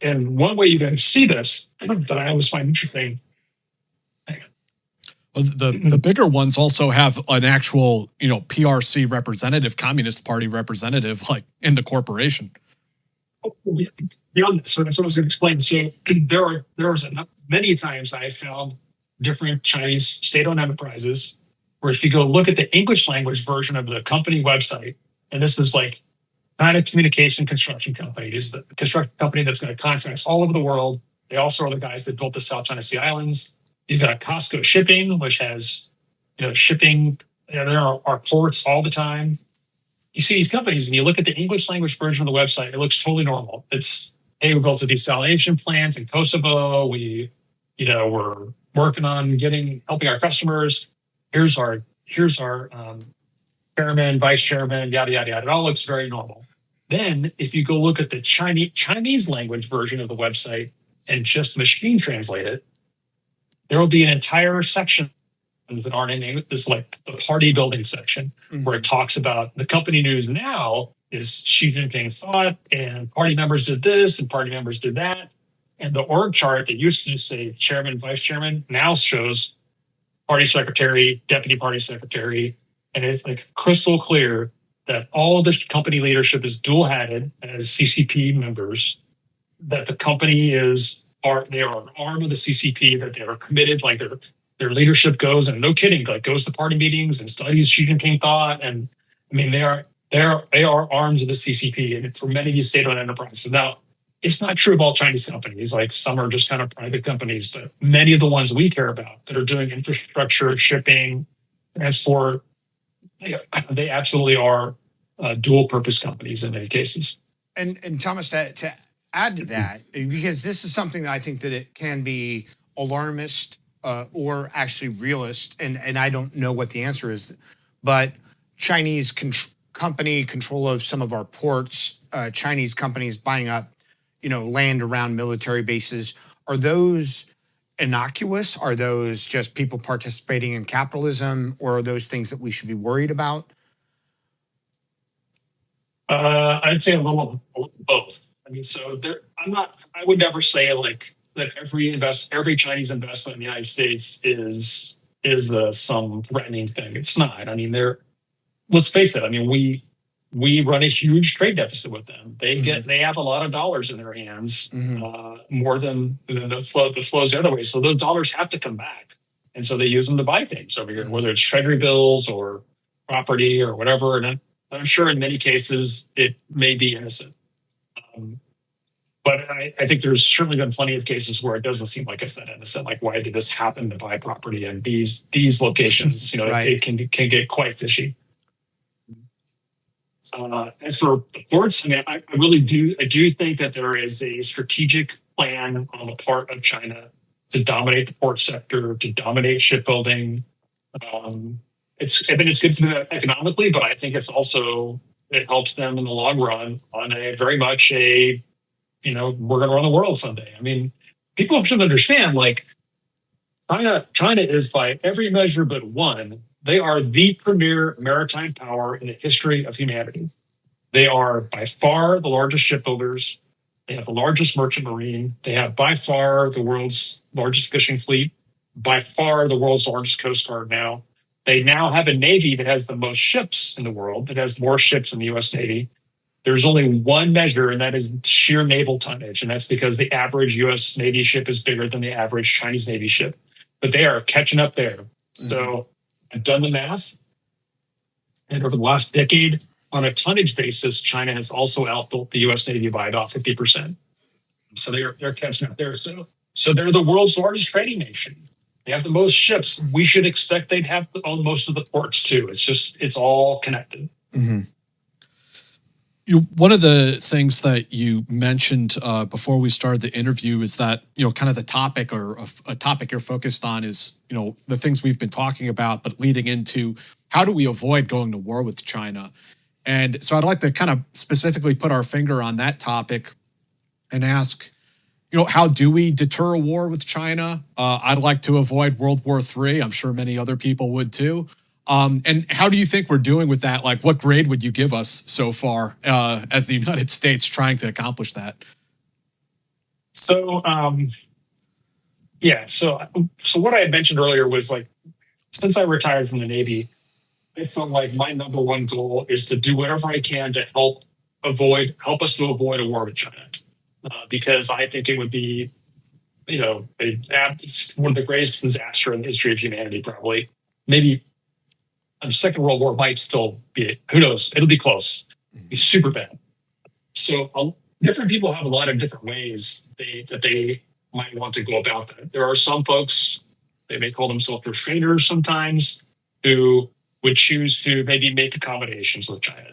And one way you can see this that I always find interesting. Well, the bigger ones also have an actual, PRC representative, Communist Party representative, like in the corporation. Beyond this, so that's what I was going to explain. So many times I found different Chinese state-owned enterprises where, if you go look at the English language version of the company website, and this is like China Communication Construction Company, is the construction company that's going to contracts all over the world. They also are the guys that built the South China Sea Islands. You've got Costco Shipping, which has, shipping. There are ports all the time. You see these companies, and you look at the English language version of the website. It looks totally normal. It's, hey, we built a desalination plant in Kosovo. We're working on helping our customers. Here's our chairman, vice chairman, yada yada yada. It all looks very normal. Then, if you go look at the Chinese language version of the website and just machine translate it, there will be an entire section that aren't in English. This is like the party building section, where it talks about the company news now is Xi Jinping thought, and party members did this, and party members did that. And the org chart that used to say chairman, vice chairman, now shows party secretary, deputy party secretary. And it's like crystal clear that all of this company leadership is dual-hatted as CCP members, that the company they are an arm of the CCP, that they are committed, like their leadership goes, and no kidding, like goes to party meetings and studies Xi Jinping thought. And I mean, they are arms of the CCP, and it's for many of these state-owned enterprises. Now, it's not true of all Chinese companies. Like, some are just kind of private companies, but many of the ones we care about that are doing infrastructure, shipping, transport, they absolutely are dual-purpose companies in many cases. And Thomas, to add to that, because this is something that I think that it can be alarmist or actually realist, and I don't know what the answer is, but Chinese company control of some of our ports, Chinese companies buying up, land around military bases. Are those innocuous? Are those just people participating in capitalism, or are those things that we should be worried about? I'd say a little both. I mean, I would never say like that every Chinese investment in the United States is some threatening thing. It's not. I mean, let's face it. I mean, we run a huge trade deficit with them. They have a lot of dollars in their hands, more than the flows the other way. So those dollars have to come back, and so they use them to buy things over here, whether it's treasury bills or property or whatever. And I'm sure in many cases it may be innocent. But I think there's certainly been plenty of cases where it doesn't seem like it's that innocent. Like, why did this happen to buy property in these locations? Right. It can get quite fishy. As for the ports, I mean, I do think that there is a strategic plan on the part of China to dominate the port sector, to dominate shipbuilding. It's good for them economically, but I think it helps them in the long run on very much we're going to run the world someday. I mean, people should understand, like, China is, by every measure but one, they are the premier maritime power in the history of humanity. They are by far the largest shipbuilders. They have the largest merchant marine. They have by far the world's largest fishing fleet, by far the world's largest coast guard now. They now have a Navy that has the most ships in the world. It has more ships than the U.S. Navy. There's only one measure, and that is sheer naval tonnage. And that's because the average U.S. Navy ship is bigger than the average Chinese Navy ship. But they are catching up there. So I've done the math. And over the last decade, on a tonnage basis, China has also outbuilt the U.S. Navy by about 50%. So they're catching up there. So they're the world's largest trading nation. They have the most ships. We should expect they'd have own most of the ports too. It's all connected. Mm-hmm. One of the things that you mentioned before we started the interview is that, kind of the topic, or a topic you're focused on is, the things we've been talking about, but leading into how do we avoid going to war with China? And so I'd like to kind of specifically put our finger on that topic and ask, how do we deter a war with China? I'd like to avoid World War III. I'm sure many other people would too. And how do you think we're doing with that? Like, what grade would you give us so far as the United States trying to accomplish that? So, so what I had mentioned earlier was like, since I retired from the Navy, I felt like my number one goal is to do whatever I can to help us to avoid a war with China, because I think it would be, one of the greatest disasters in the history of humanity. Probably, maybe the Second World War might still be. Who knows? It'll be close. It'll be super bad. So different people have a lot of different ways that they might want to go about that. There are some folks, they may call themselves restrainers sometimes, who would choose to maybe make accommodations with China.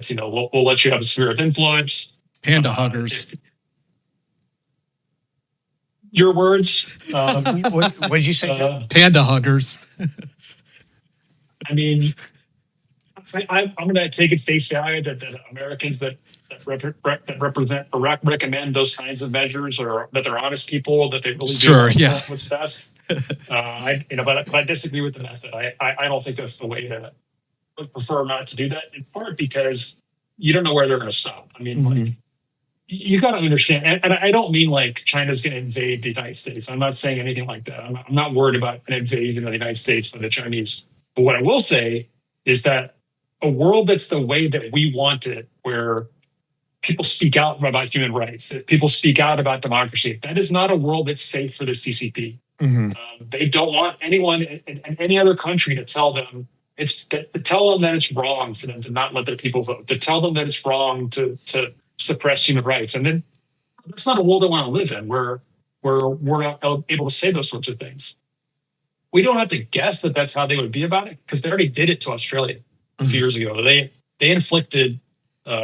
We'll let you have a sphere of influence. Panda huggers. Your words. What did you say? Panda huggers. I mean, I'm going to take it face value that Americans that represent or recommend those kinds of measures, or that they're honest people, that they really do what's best. But I disagree with the method. I don't think that's the way to. I would prefer not to do that, in part because you don't know where they're going to stop. I mean, like, you got to understand, and I don't mean like China's going to invade the United States. I'm not saying anything like that. I'm not worried about an invasion of the United States by the Chinese. But what I will say is that a world that's the way that we want it, where people speak out about human rights, that people speak out about democracy, that is not a world that's safe for the CCP. They don't want anyone in any other country to tell them that it's wrong for them to not let their people vote, to tell them that it's wrong to suppress human rights. And then that's not a world I want to live in, where we're not able to say those sorts of things. We don't have to guess that that's how they would be about it, because they already did it to Australia a few years ago. They inflicted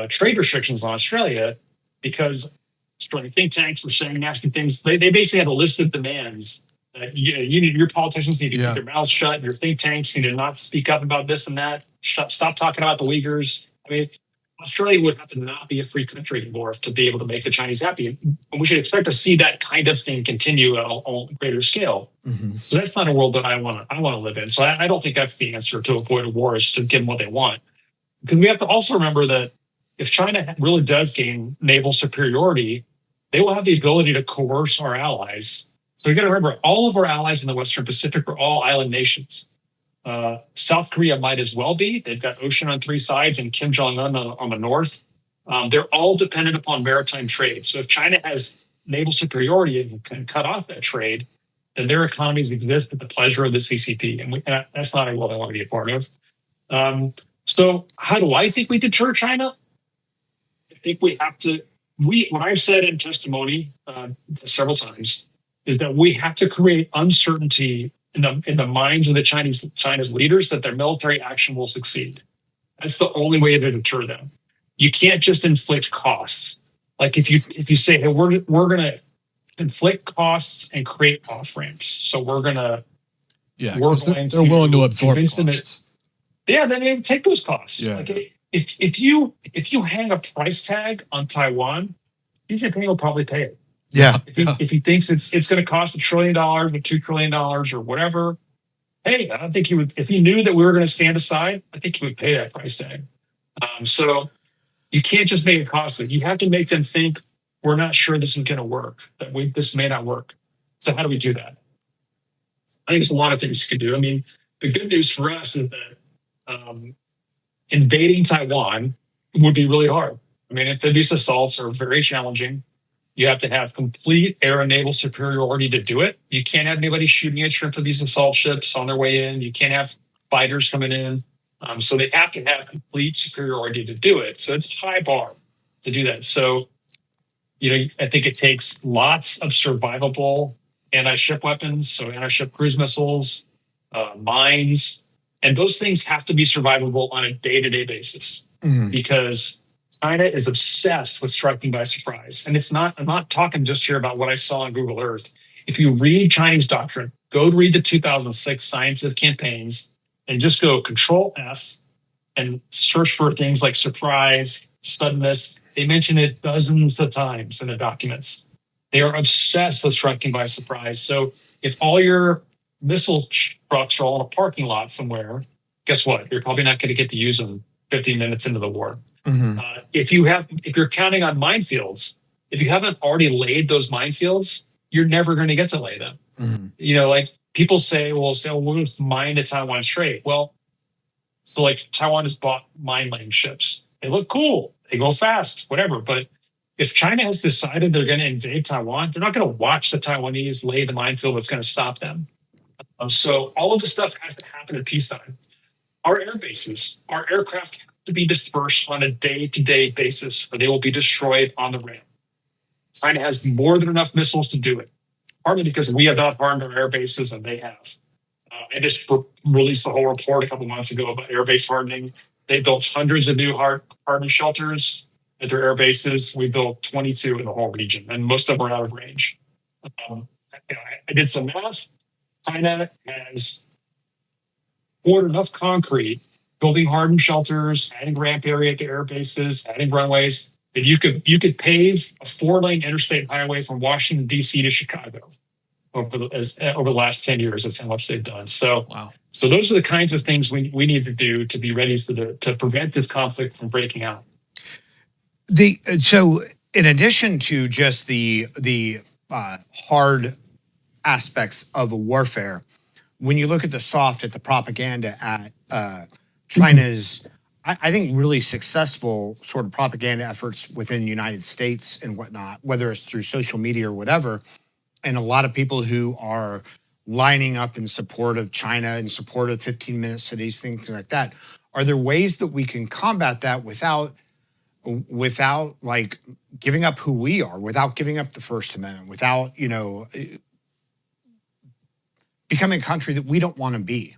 trade restrictions on Australia because Australian think tanks were saying nasty things. They basically had a list of demands that your politicians need to keep their mouths shut, and your think tanks need to not speak up about this and that. Stop talking about the Uyghurs. I mean, Australia would have to not be a free country anymore to be able to make the Chinese happy. And we should expect to see that kind of thing continue at a greater scale. So that's not a world that I want to live in. So I don't think that's the answer to avoid a war, is to give them what they want. Because we have to also remember that if China really does gain naval superiority, they will have the ability to coerce our allies. So you got to remember, all of our allies in the Western Pacific are all island nations. South Korea might as well be. They've got ocean on three sides and Kim Jong-un on the north. They're all dependent upon maritime trade. So if China has naval superiority and can cut off that trade, then their economies exist at the pleasure of the CCP. And that's not a world I want to be a part of. So how do I think we deter China? I think we have to, what I've said in testimony several times, is that we have to create uncertainty in the minds of the China's leaders that their military action will succeed. That's the only way to deter them. You can't just inflict costs. Like if you say, hey, we're going to inflict costs and create off ramps. So we're going to they're willing to absorb costs. Then they take those costs. Yeah. Like if you hang a price tag on Taiwan, Xi Jinping will probably pay it. Yeah. If he thinks it's going to cost $1 trillion or $2 trillion or whatever, hey, I don't think he would. If he knew that we were going to stand aside, I think he would pay that price tag. So you can't just make it costly. You have to make them think we're not sure this is going to work. This may not work. So how do we do that? I think there's a lot of things you can do. I mean, the good news for us is that invading Taiwan would be really hard. I mean, amphibious assaults are very challenging. You have to have complete air and naval superiority to do it. You can't have anybody shooting at your amphibious assault ships on their way in. You can't have fighters coming in. So they have to have complete superiority to do it. So it's a high bar to do that. So, I think it takes lots of survivable anti-ship weapons, so anti-ship cruise missiles, mines, and those things have to be survivable on a day-to-day basis because China is obsessed with striking by surprise. And I'm not talking just here about what I saw on Google Earth. If you read Chinese doctrine, go read the 2006 Science of Campaigns and just go Control F and search for things like surprise, suddenness. They mention it dozens of times in the documents. They are obsessed with striking by surprise. So if all your missile trucks are all in a parking lot somewhere, guess what? You're probably not going to get to use them 15 minutes into the war. If you're counting on minefields, if you haven't already laid those minefields, you're never going to get to lay them. Like people say, we'll just mine the Taiwan Strait. Well, so like Taiwan has bought mine laying ships. They look cool. They go fast, whatever. But if China has decided they're going to invade Taiwan, they're not going to watch the Taiwanese lay the minefield that's going to stop them. So all of this stuff has to happen in peacetime. Our air bases, our aircraft have to be dispersed on a day-to-day basis, or they will be destroyed on the ramp. China has more than enough missiles to do it, partly because we have not harmed our air bases and they have. I just released the whole report a couple months ago about air base hardening. They built hundreds of new hardened shelters at their air bases. We built 22 in the whole region, and most of them are out of range. I did some math. China has poured enough concrete, building hardened shelters, adding ramp area to air bases, adding runways, that you could pave a 4-lane interstate highway from Washington, D.C. to Chicago over the last 10 years. That's how much they've done. So, Wow. So those are the kinds of things we need to do to be ready to prevent this conflict from breaking out. So in addition to just the hard aspects of a warfare, when you look at the soft, at the propaganda, at China's, I think, really successful sort of propaganda efforts within the United States and whatnot, whether it's through social media or whatever, and a lot of people who are lining up in support of China, in support of 15-minute cities, things like that. Are there ways that we can combat that without like giving up who we are, without giving up the First Amendment, without, becoming a country that we don't want to be?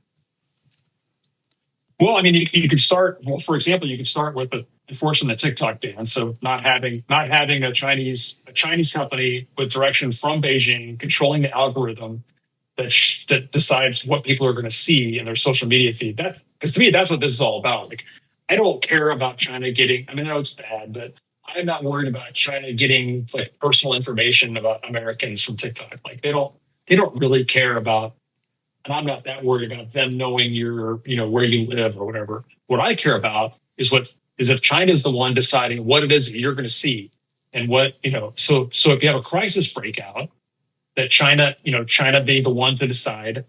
Well, I mean, you could start. Well, for example, you could start with enforcing the TikTok ban. So not having a Chinese company with direction from Beijing controlling the algorithm that decides what people are going to see in their social media feed. Because to me, that's what this is all about. Like, I don't care about China getting. I mean, I know it's bad, but I'm not worried about China getting like personal information about Americans from TikTok. Like they don't really care about. And I'm not that worried about them knowing where you live or whatever. What I care about is if China is the one deciding what it is that you're going to see, and what, so if you have a crisis breakout, that China being the one to decide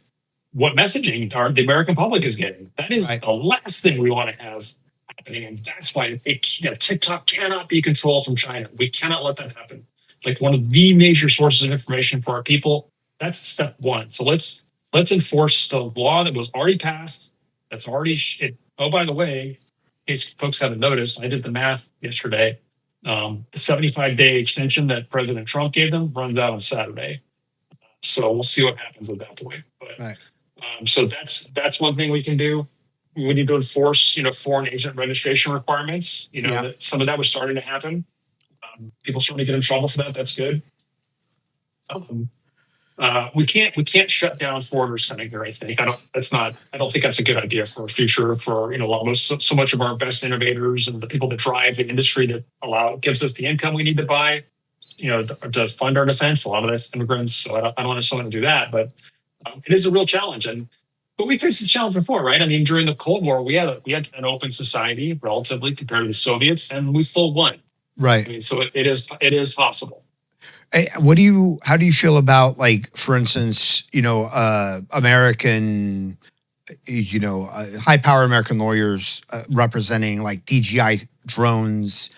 what messaging the American public is getting. That is the last thing we want to have happening, and that's why TikTok cannot be controlled from China. We cannot let that happen. Like one of the major sources of information for our people. That's step one. So let's enforce the law that was already passed. That's already. Oh, by the way, in case folks haven't noticed, I did the math yesterday. The 75-day extension that President Trump gave them runs out on Saturday. So we'll see what happens with that point. But so that's one thing we can do. We need to enforce, foreign agent registration requirements. That some of that was starting to happen. People starting to get in trouble for that. That's good. We can't shut down foreigners coming here. I think I don't think that's a good idea for a future for so much of our best innovators and the people that drive the industry that gives us the income we need to buy, to fund our defense. A lot of that's immigrants, so I don't want someone to do that. But it is a real challenge, but we faced this challenge before, right? I mean, during the Cold War, we had an open society relatively compared to the Soviets, and we still won. Right. I mean, so it is possible. How do you feel about, like, for instance, American, high-power American lawyers representing like DJI drones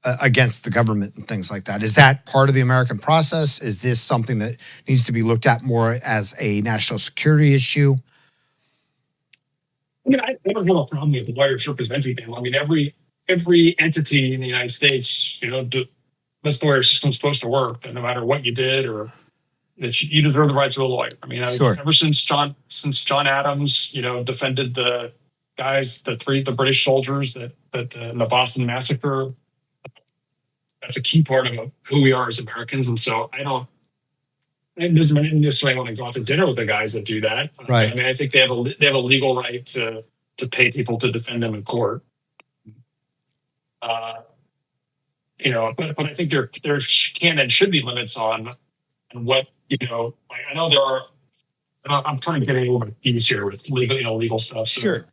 against the government and things like that? Is that part of the American process? Is this something that needs to be looked at more as a national security issue? I mean, I never have a problem with lawyers representing them. I mean, every entity in the United States, that's the way our system's supposed to work. That no matter what you did, or that you deserve the right to a lawyer. I mean, ever since John Adams, defended the guys, the British soldiers that in the Boston Massacre. That's a key part of who we are as Americans, and so I don't necessarily want to go out to dinner with the guys that do that. Right. I mean, I think they have a legal right to to pay people to defend them in court. But I think there can and should be limits on what, like, I know there are, and I'm trying to get a little bit of ease here with legal stuff. So, Sure.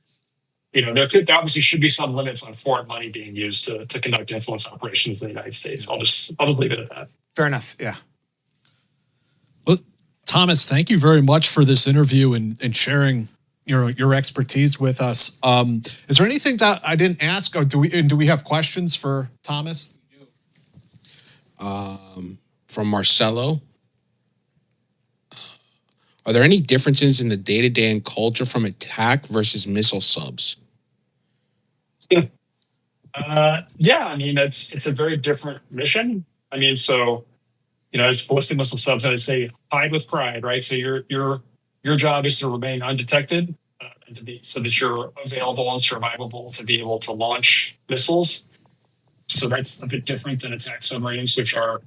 there obviously should be some limits on foreign money being used to conduct influence operations in the United States. I'll just leave it at that. Fair enough. Yeah. Well, Thomas, thank you very much for this interview and sharing your expertise with us. Is there anything that I didn't ask, or do we have questions for Thomas? From Marcelo. Are there any differences in the day-to-day and culture from attack versus missile subs? Yeah. I mean, it's a very different mission. I mean, so, as ballistic missile subs, I say hide with pride, right? So your job is to remain undetected, and so that you're available and survivable to be able to launch missiles. So that's a bit different than attack submarines, which are,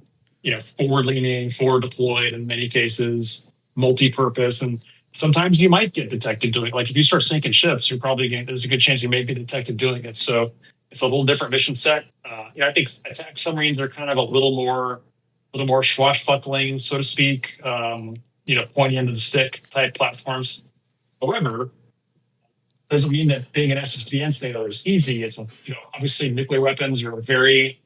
forward-leaning, forward deployed in many cases, multi-purpose, and sometimes you might get detected doing it. Like if you start sinking ships, there's a good chance you may be detected doing it. So it's a little different mission set. I think attack submarines are kind of a little more swashbuckling, so to speak. Pointy end of the stick type platforms. However, doesn't mean that being an SSBN sailor is easy. It's obviously nuclear weapons are very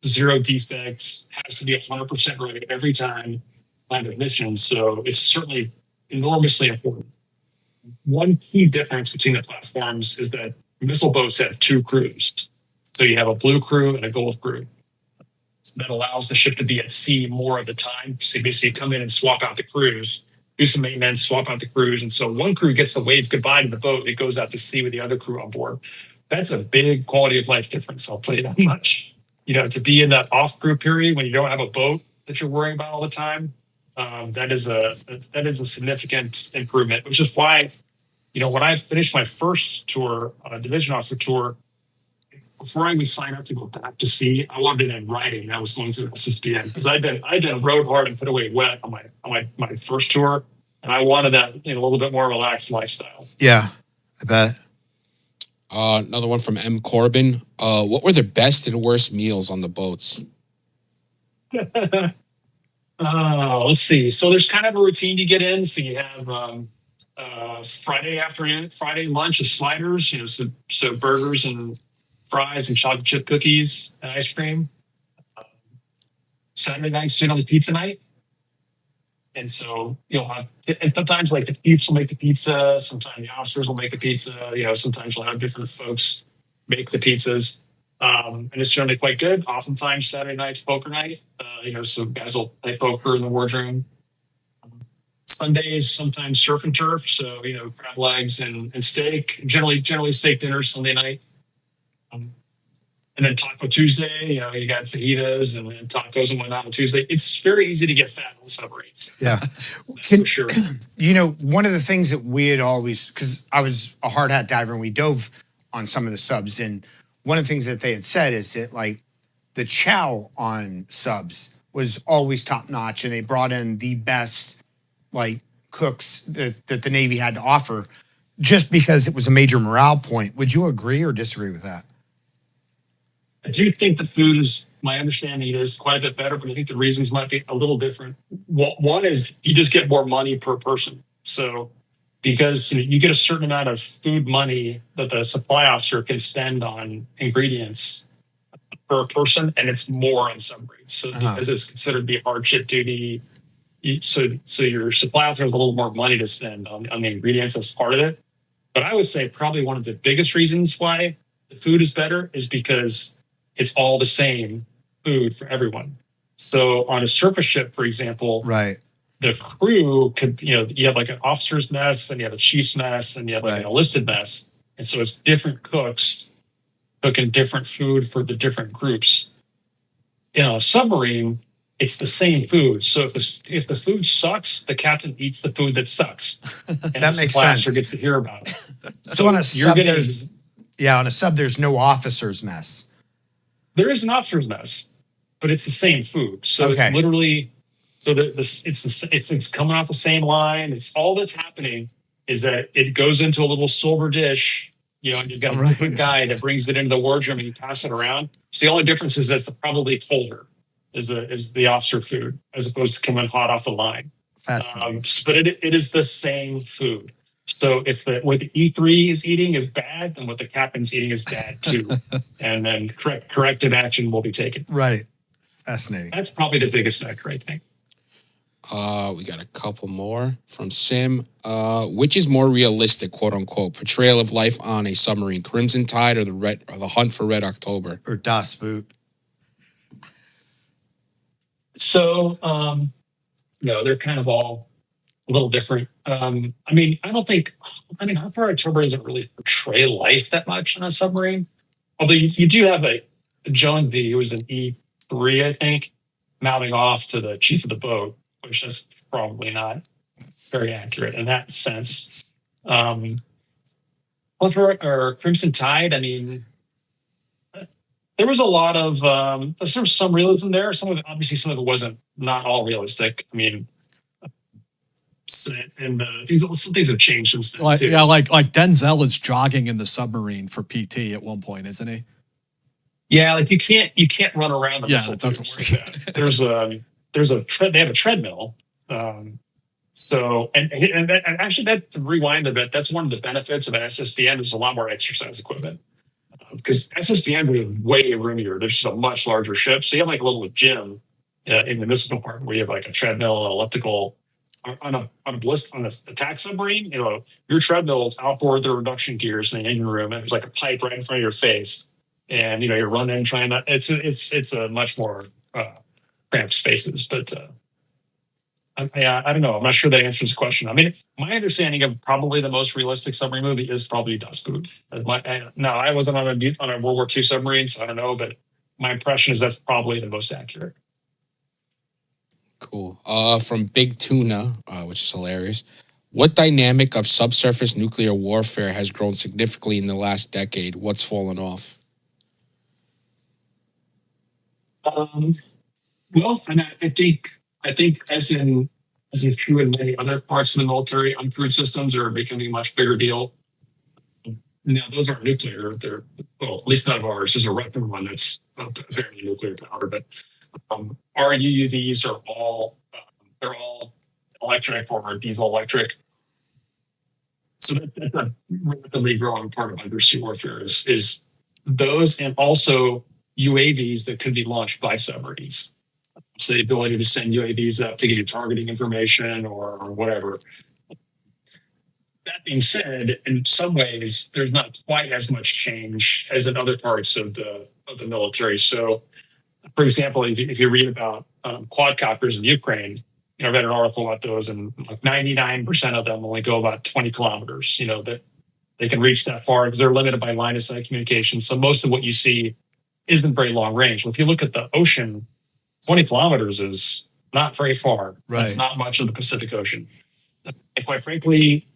zero defects, has to be 100% right every time kind of mission. So it's certainly enormously important. One key difference between the platforms is that missile boats have two crews. So you have a blue crew and a gold crew. So that allows the ship to be at sea more of the time. So you basically come in and swap out the crews, do some maintenance, swap out the crews. And so one crew gets to wave goodbye to the boat. It goes out to sea with the other crew on board. That's a big quality of life difference. I'll tell you that much. To be in that off crew period when you don't have a boat that you're worrying about all the time, that is a significant improvement, which is why, when I finished my first tour, division officer tour, before I would sign up to go back to sea, I wanted it in writing. I was going to SSBN because I'd been rode hard and put away wet on my first tour, and I wanted that a little bit more relaxed lifestyle. Yeah, I bet. Another one from M. Corbin. What were the best and worst meals on the boats? Let's see. So there's kind of a routine you get in. So you have Friday lunch is sliders. So burgers and fries and chocolate chip cookies and ice cream. Saturday night's generally pizza night. And so and sometimes like the chiefs will make the pizza. Sometimes the officers will make the pizza. Sometimes we'll have different folks make the pizzas. And it's generally quite good. Oftentimes Saturday night's poker night. So guys will play poker in the wardroom. Sundays, sometimes surf and turf. So, crab legs and steak. Generally steak dinner Sunday night. And then Taco Tuesday, you got fajitas and tacos and whatnot on Tuesday. It's very easy to get fat on submarines. Yeah. For sure. One of the things that we had always, because I was a hard hat diver and we dove on some of the subs, and one of the things that they had said is that like the chow on subs was always top notch, and they brought in the best like cooks that the Navy had to offer just because it was a major morale point. Would you agree or disagree with that? I do think the food is, my understanding is quite a bit better, but I think the reasons might be a little different. One is you just get more money per person. So because you get a certain amount of food money that the supply officer can spend on ingredients per person, and it's more on submarines. So because it's considered to be hardship duty, so your supply officer has a little more money to spend on the ingredients as part of it. But I would say probably one of the biggest reasons why the food is better is because it's all the same food for everyone. So on a surface ship, for example, right, the crew could, you have like an officer's mess, and you have a chief's mess, and you have like an enlisted mess. And so it's different cooks cooking different food for the different groups. In a submarine, it's the same food. So if the food sucks, the captain eats the food that sucks. And that makes sense. Or gets to hear about it. So on a sub, on a sub, there's no officer's mess. There is an officer's mess, but it's the same food. So it's literally, it's coming off the same line. It's all that's happening is that it goes into a little silver dish And you've got a Right. different guy that brings it into the wardroom and you pass it around. So the only difference is that's probably colder is the officer food as opposed to coming hot off the line. Fascinating. But it is the same food. So if what the E3 is eating is bad, then what the captain's eating is bad too. And then corrective action will be taken. Right. Fascinating. That's probably the biggest factor, I think. We got a couple more from Sim. Which is more realistic, quote unquote, portrayal of life on a submarine, Crimson Tide or the Hunt for Red October? Or Das Boot. So, they're kind of all a little different. I don't think, Hunt for October doesn't really portray life that much on a submarine. Although you do have a Jonesby, who was an E3, I think, mouthing off to the chief of the boat, which is probably not very accurate in that sense. Or Crimson Tide, there was a lot of there's some realism there. Some of it wasn't, not all realistic. Some things have changed since then too. Like Denzel is jogging in the submarine for PT at one point, isn't he? Yeah, like you can't run around the missile. It doesn't work. They have a treadmill. So actually, that, to rewind a bit, that's one of the benefits of an SSBN. There's a lot more exercise equipment because SSBN would be way roomier. There's just a much larger ship, so you have like a little gym in the missile compartment where you have like a treadmill, an elliptical. On an attack submarine, your treadmill is outboard the reduction gears in the engine room, and there's like a pipe right in front of your face, and you're running trying to. It's a much more cramped spaces, but. I don't know. I'm not sure that answers the question. My understanding of probably the most realistic submarine movie is probably Das Boot. I wasn't on a World War II submarine, so I don't know, but my impression is that's probably the most accurate. Cool. From Big Tuna, which is hilarious. What dynamic of subsurface nuclear warfare has grown significantly in the last decade? What's fallen off? I think as is true in many other parts of the military, uncrewed systems are becoming a much bigger deal. Now, those aren't nuclear. They're, at least not of ours. There's a Russian one that's very nuclear powered, but our UUVs are they're all electric or diesel electric. So that's a rapidly growing part of undersea warfare is those, and also UAVs that could be launched by submarines. So the ability to send UAVs up to give you targeting information or whatever. That being said, in some ways, there's not quite as much change as in other parts of the military. So, for example, if you read about quadcopters in Ukraine, I read an article about those, and like 99% of them only go about 20 kilometers. That they can reach that far because they're limited by line of sight communication. So most of what you see isn't very long range. Well, if you look at the ocean, 20 kilometers is not very far. Right. It's not much of the Pacific Ocean. And quite frankly,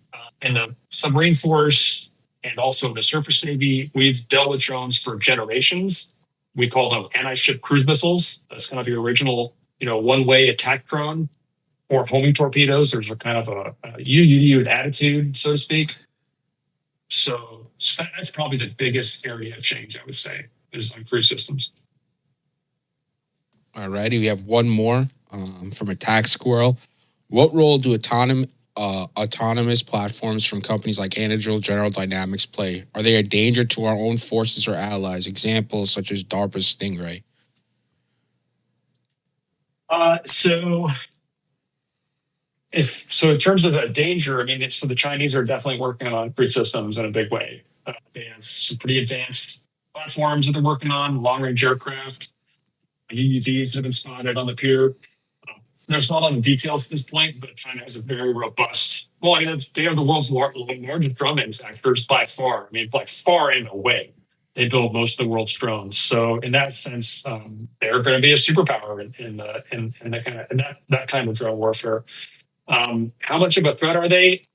in the submarine force and also in the surface Navy, we've dealt with drones for generations. We call them anti-ship cruise missiles. That's kind of the original, one-way attack drone, or homing torpedoes. There's a kind of a UUV with attitude, so to speak. So that's probably the biggest area of change, I would say, is on cruise systems. All righty, we have one more from Attack Squirrel. What role do autonomous platforms from companies like Anduril, General Dynamics play? Are they a danger to our own forces or allies? Examples such as DARPA's Stingray. In terms of the danger, so the Chinese are definitely working on cruise systems in a big way. They have some pretty advanced platforms that they're working on, long-range aircraft, UUVs that have been spotted on the pier. There's not a lot of details at this point, but China has a very robust. They have the world's largest drone manufacturers by far. By far and away, they build most of the world's drones. So in that sense, they're going to be a superpower in that kind of drone warfare. How much of a threat are they?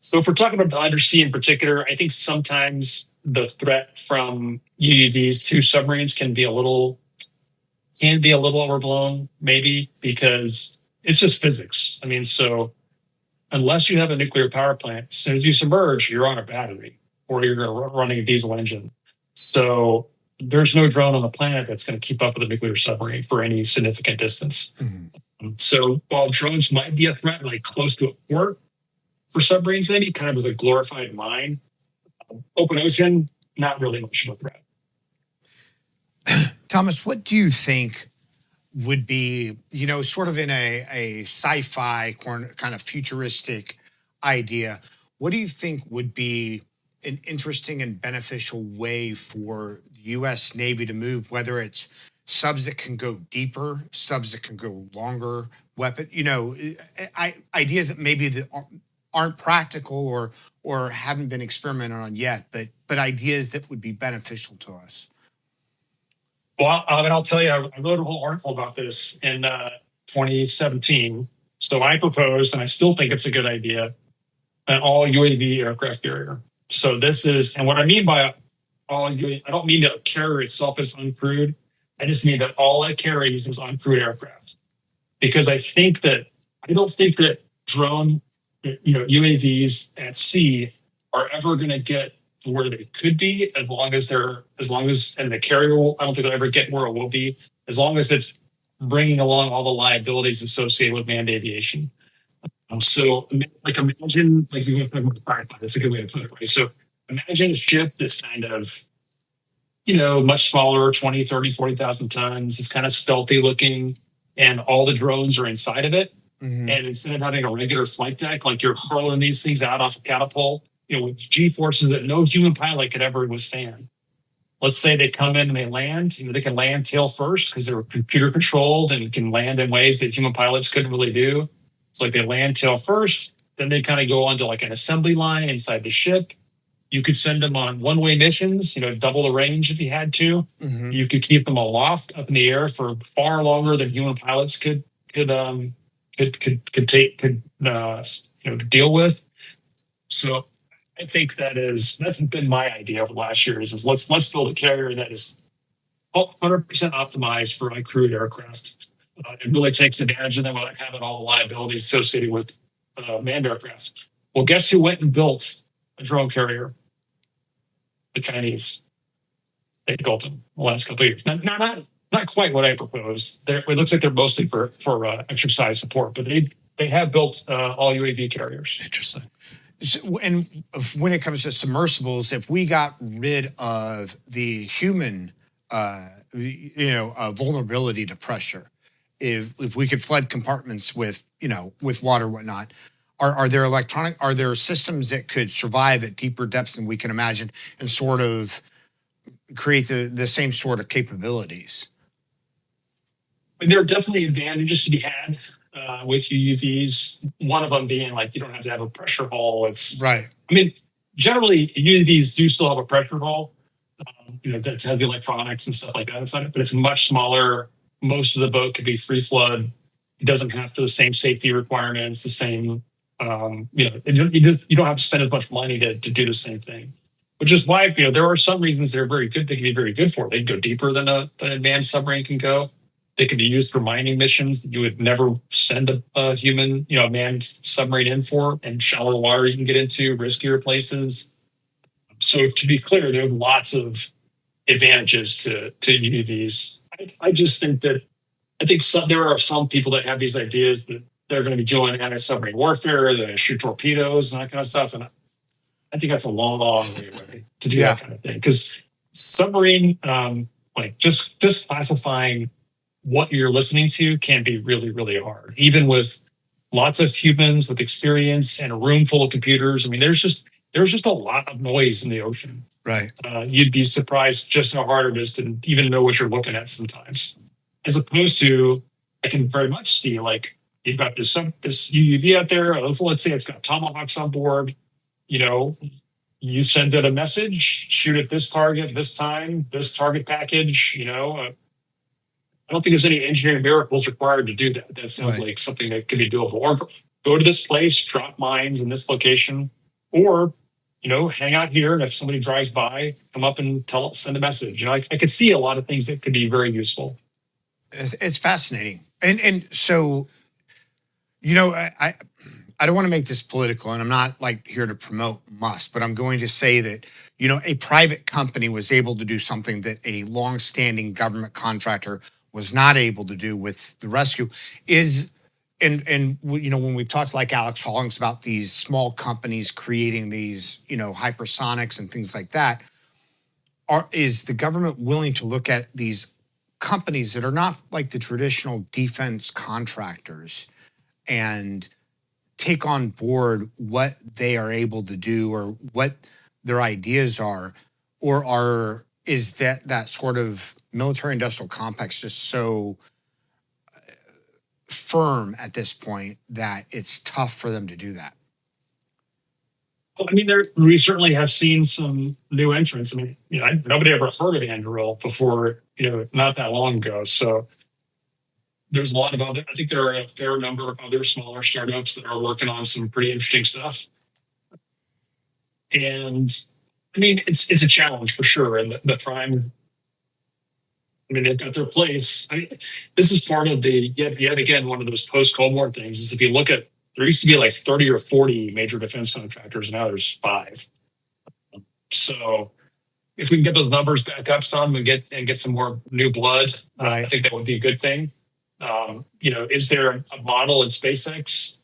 So if we're talking about the undersea in particular, I think sometimes the threat from UUVs to submarines can be a little overblown, maybe, because it's just physics. So unless you have a nuclear power plant, as soon as you submerge, you're on a battery. or you're running a diesel engine. So there's no drone on the planet that's going to keep up with a nuclear submarine for any significant distance. So while drones might be a threat, like close to a port for submarines, maybe kind of as a glorified mine, open ocean, not really much of a threat. Thomas, what do you think would be, sort of in a sci-fi kind of futuristic idea, what do you think would be an interesting and beneficial way for the U.S. Navy to move, whether it's subs that can go deeper, subs that can go longer, ideas that maybe that aren't practical or haven't been experimented on yet, but ideas that would be beneficial to us? Well, I'll tell you, I wrote a whole article about this in 2017. So I proposed, and I still think it's a good idea, an all UAV aircraft carrier. So this is, and what I mean by all UAV, I don't mean that a carrier itself is uncrewed. I just mean that all it carries is uncrewed aircraft. Because I don't think that drone, UAVs at sea are ever going to get to where they could be, and the carrier will, I don't think they'll ever get where it will be, as long as it's bringing along all the liabilities associated with manned aviation. So imagine, like you were talking about the firefighter, that's a good way to put it, right? So imagine a ship that's kind of, much smaller, 20, 30, 40,000 tons. It's kind of stealthy looking, and all the drones are inside of it. Mm-hmm. And instead of having a regular flight deck, like you're hurling these things out off a catapult, with G-forces that no human pilot could ever withstand. Let's say they come in and they land, they can land tail first because they're computer controlled and can land in ways that human pilots couldn't really do. It's like they land tail first, then they kind of go onto like an assembly line inside the ship. You could send them on one-way missions, double the range if you had to. Mm-hmm. You could keep them aloft up in the air for far longer than human pilots could deal with. So I think that's been my idea over the last years is let's build a carrier that is 100% optimized for uncrewed aircraft. It really takes advantage of them without having all the liabilities associated with manned aircraft. Well, guess who went and built a drone carrier? The Chinese. They built them the last couple of years. Not quite what I proposed. It looks like they're mostly for exercise support, but they have built all UAV carriers. Interesting. So, and when it comes to submersibles, if we got rid of the human, vulnerability to pressure, if we could flood compartments with water and whatnot, are there systems that could survive at deeper depths than we can imagine and sort of create the same sort of capabilities? There are definitely advantages to be had with UUVs. One of them being like you don't have to have a pressure hull. It's right. I mean, generally UUVs do still have a pressure hull, that has the electronics and stuff like that inside it, but it's much smaller. Most of the boat could be free flood. It doesn't have the same safety requirements, the same. You don't have to spend as much money to do the same thing. Which is why there are some reasons they're very good. They can be very good for it. They can go deeper than an manned submarine can go. They can be used for mining missions that you would never send a human, a manned submarine in for, and shallower water you can get into, riskier places. So to be clear, there are lots of advantages to UUVs. I just think that there are some people that have these ideas that they're going to be doing anti-submarine warfare, they're going to shoot torpedoes and that kind of stuff. And I think that's a long way to do that kind of thing. Because submarine, just classifying what you're listening to can be really, really hard. Even with lots of humans with experience and a room full of computers. I mean, there's just a lot of noise in the ocean. Right. You'd be surprised just how hard it is to even know what you're looking at sometimes. As opposed to, I can very much see like you've got this UUV out there. Let's say it's got Tomahawks on board. You send it a message, shoot at this target, this time, this target package. I don't think there's any engineering miracles required to do that. That sounds like something that could be doable. Or go to this place, drop mines in this location, or hang out here, and if somebody drives by, come up and send a message. I could see a lot of things that could be very useful. It's fascinating, and so I I don't want to make this political, and I'm not like here to promote Musk, but I'm going to say that, a private company was able to do something that a long-standing government contractor was not able to do with the rescue is, and when we've talked like Alex Hollings about these small companies creating these, hypersonics and things like that, is the government willing to look at these companies that are not like the traditional defense contractors and take on board what they are able to do or what their ideas are, or is that sort of military industrial complex just so firm at this point that it's tough for them to do that? Well, I mean, we certainly have seen some new entrants. I mean, nobody ever heard of Anduril before, not that long ago. So there's a lot of other, I think there are a fair number of other smaller startups that are working on some pretty interesting stuff. And I mean, it's a challenge for sure. And the prime, I mean, they've got their place. I mean, this is part of the, yet again, one of those post-Cold War things is if you look at, there used to be like 30 or 40 major defense contractors. Now there's 5. So if we can get those numbers back up some and get some more new blood, I think that would be a good thing. Is there a model in SpaceX?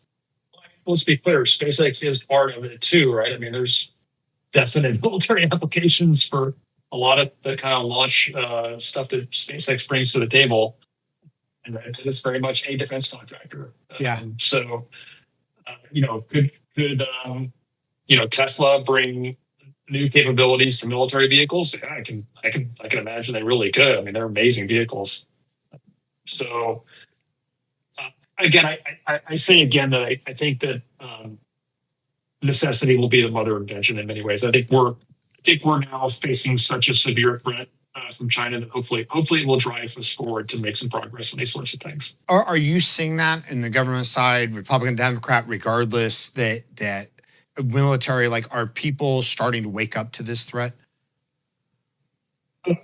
Let's be clear, SpaceX is part of it too, right? I mean, there's definite military applications for a lot of the kind of launch stuff that SpaceX brings to the table. And it's very much a defense contractor. So, could Tesla bring new capabilities to military vehicles? Yeah, I can imagine they really could. I mean, they're amazing vehicles. So, again, I say again that I think that necessity will be the mother of invention in many ways. I think we're now facing such a severe threat from China that hopefully it will drive us forward to make some progress on these sorts of things. Are you seeing that in the government side, Republican, Democrat, regardless, that military, like, are people starting to wake up to this threat?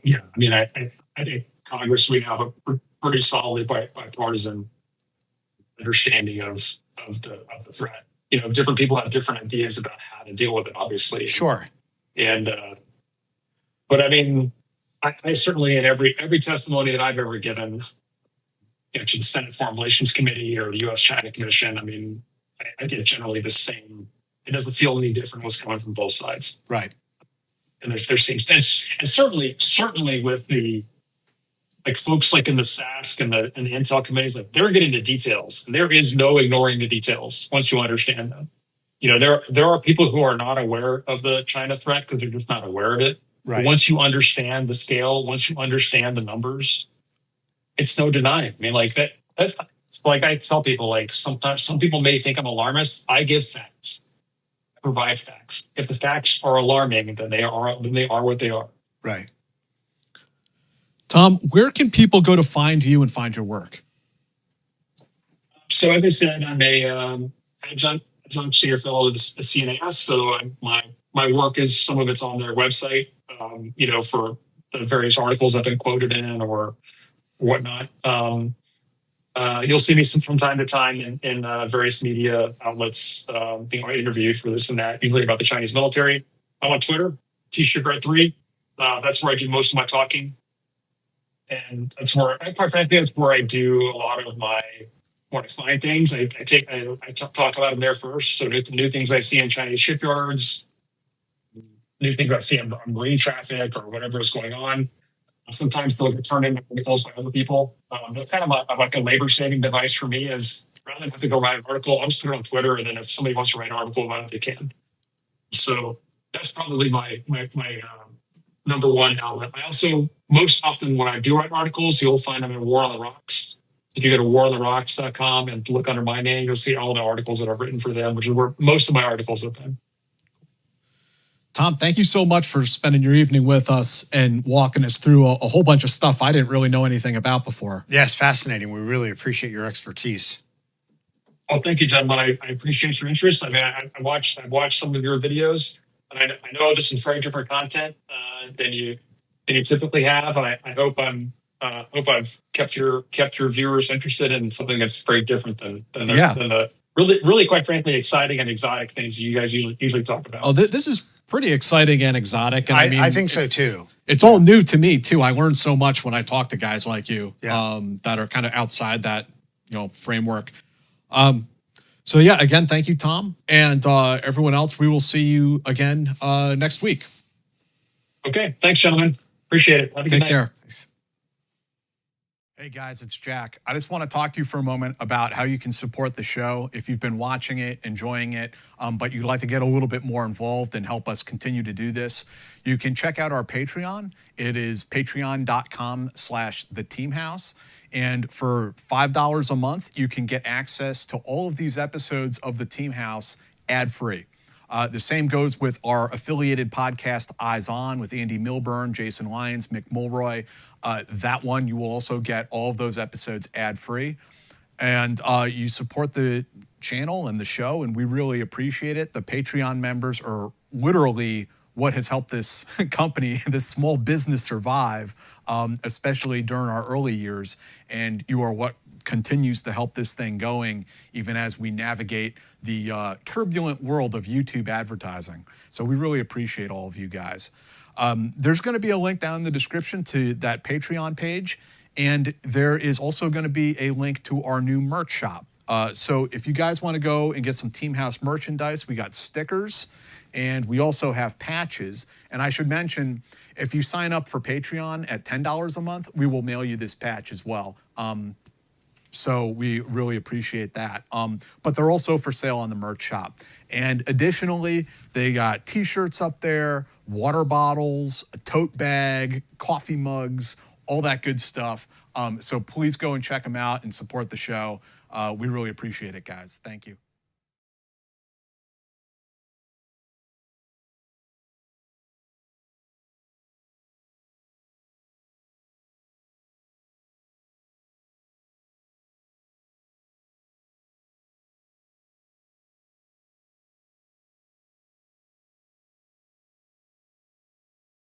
Yeah, I mean, I think Congress, we have a pretty solid bipartisan understanding of the threat. Different people have different ideas about how to deal with it, obviously. Sure. And but I mean, I certainly in every testimony that I've ever given, to the Senate Foreign Relations Committee or the U.S. China Commission, I mean, I get generally the same. It doesn't feel any different what's coming from both sides. Right. And there seems, and certainly with the folks like in the SASC and the Intel committees, like they're getting the details, and there is no ignoring the details once you understand them. There are people who are not aware of the China threat because they're just not aware of it. Right. Once you understand the scale, once you understand the numbers, it's no denying. I mean, like that's like I tell people, like sometimes some people may think I'm alarmist. I give facts. I provide facts. If the facts are alarming, then they are what they are. Right. Tom, where can people go to find you and find your work? So as I said, I'm a adjunct senior fellow of the CNAS. So my work is, some of it's on their website, for the various articles I've been quoted in or whatnot. You'll see me from time to time in various media outlets being interviewed for this and that, usually about the Chinese military. I'm on Twitter, Shugart3. That's where I do most of my talking. And that's where, quite frankly, that's where I do a lot of my, when I find things, I talk about them there first. So new things I see in Chinese shipyards, new things I see in marine traffic or whatever is going on. Sometimes they'll get turned into articles by other people. That's kind of like a labor-saving device for me, is rather than have to go write an article, I'll just put it on Twitter, and then if somebody wants to write an article about it, they can. So that's probably my number one outlet. I also, most often when I do write articles, you'll find them in War on the Rocks. If you go to warontherocks.com and look under my name, you'll see all the articles that I've written for them, which is where most of my articles have been. Tom, thank you so much for spending your evening with us and walking us through a whole bunch of stuff I didn't really know anything about before. Yes, fascinating. We really appreciate your expertise. Oh, thank you, gentlemen. I appreciate your interest. I mean, I watched some of your videos, and I know this is very different content than you typically have. And I hope I've kept your viewers interested in something that's very different than the really, quite frankly, exciting and exotic things you guys usually talk about. Oh, this is pretty exciting and exotic. And I mean, I think so it's- too. It's all new to me too. I learned so much when I talk to guys like you, Yeah. that are kind of outside that, framework. So yeah, again, thank you, Tom, and everyone else. We will see you again next week. Okay, thanks, gentlemen. Appreciate it. Have a good Take night. care. Hey guys, it's Jack. I just want to talk to you for a moment about how you can support the show if you've been watching it, enjoying it, but you'd like to get a little bit more involved and help us continue to do this. You can check out our Patreon. It is patreon.com/theteamhouse. And for $5 a month, you can get access to all of these episodes of The Team House ad-free. The same goes with our affiliated podcast, Eyes On, with Andy Milburn, Jason Lyons, Mick Mulroy. That one, you will also get all of those episodes ad-free. And you support the channel and the show, and we really appreciate it. The Patreon members are literally what has helped this company, this small business survive, especially during our early years. And you are what continues to help this thing going, even as we navigate the turbulent world of YouTube advertising. So we really appreciate all of you guys. There's going to be a link down in the description to that Patreon page, and there is also going to be a link to our new merch shop. So if you guys want to go and get some Team House merchandise, we got stickers, and we also have patches. And I should mention, if you sign up for Patreon at $10 a month, we will mail you this patch as well. So we really appreciate that. But they're also for sale on the merch shop. And additionally, they got t-shirts up there, water bottles, a tote bag, coffee mugs, all that good stuff. So please go and check them out and support the show. We really appreciate it, guys. Thank you.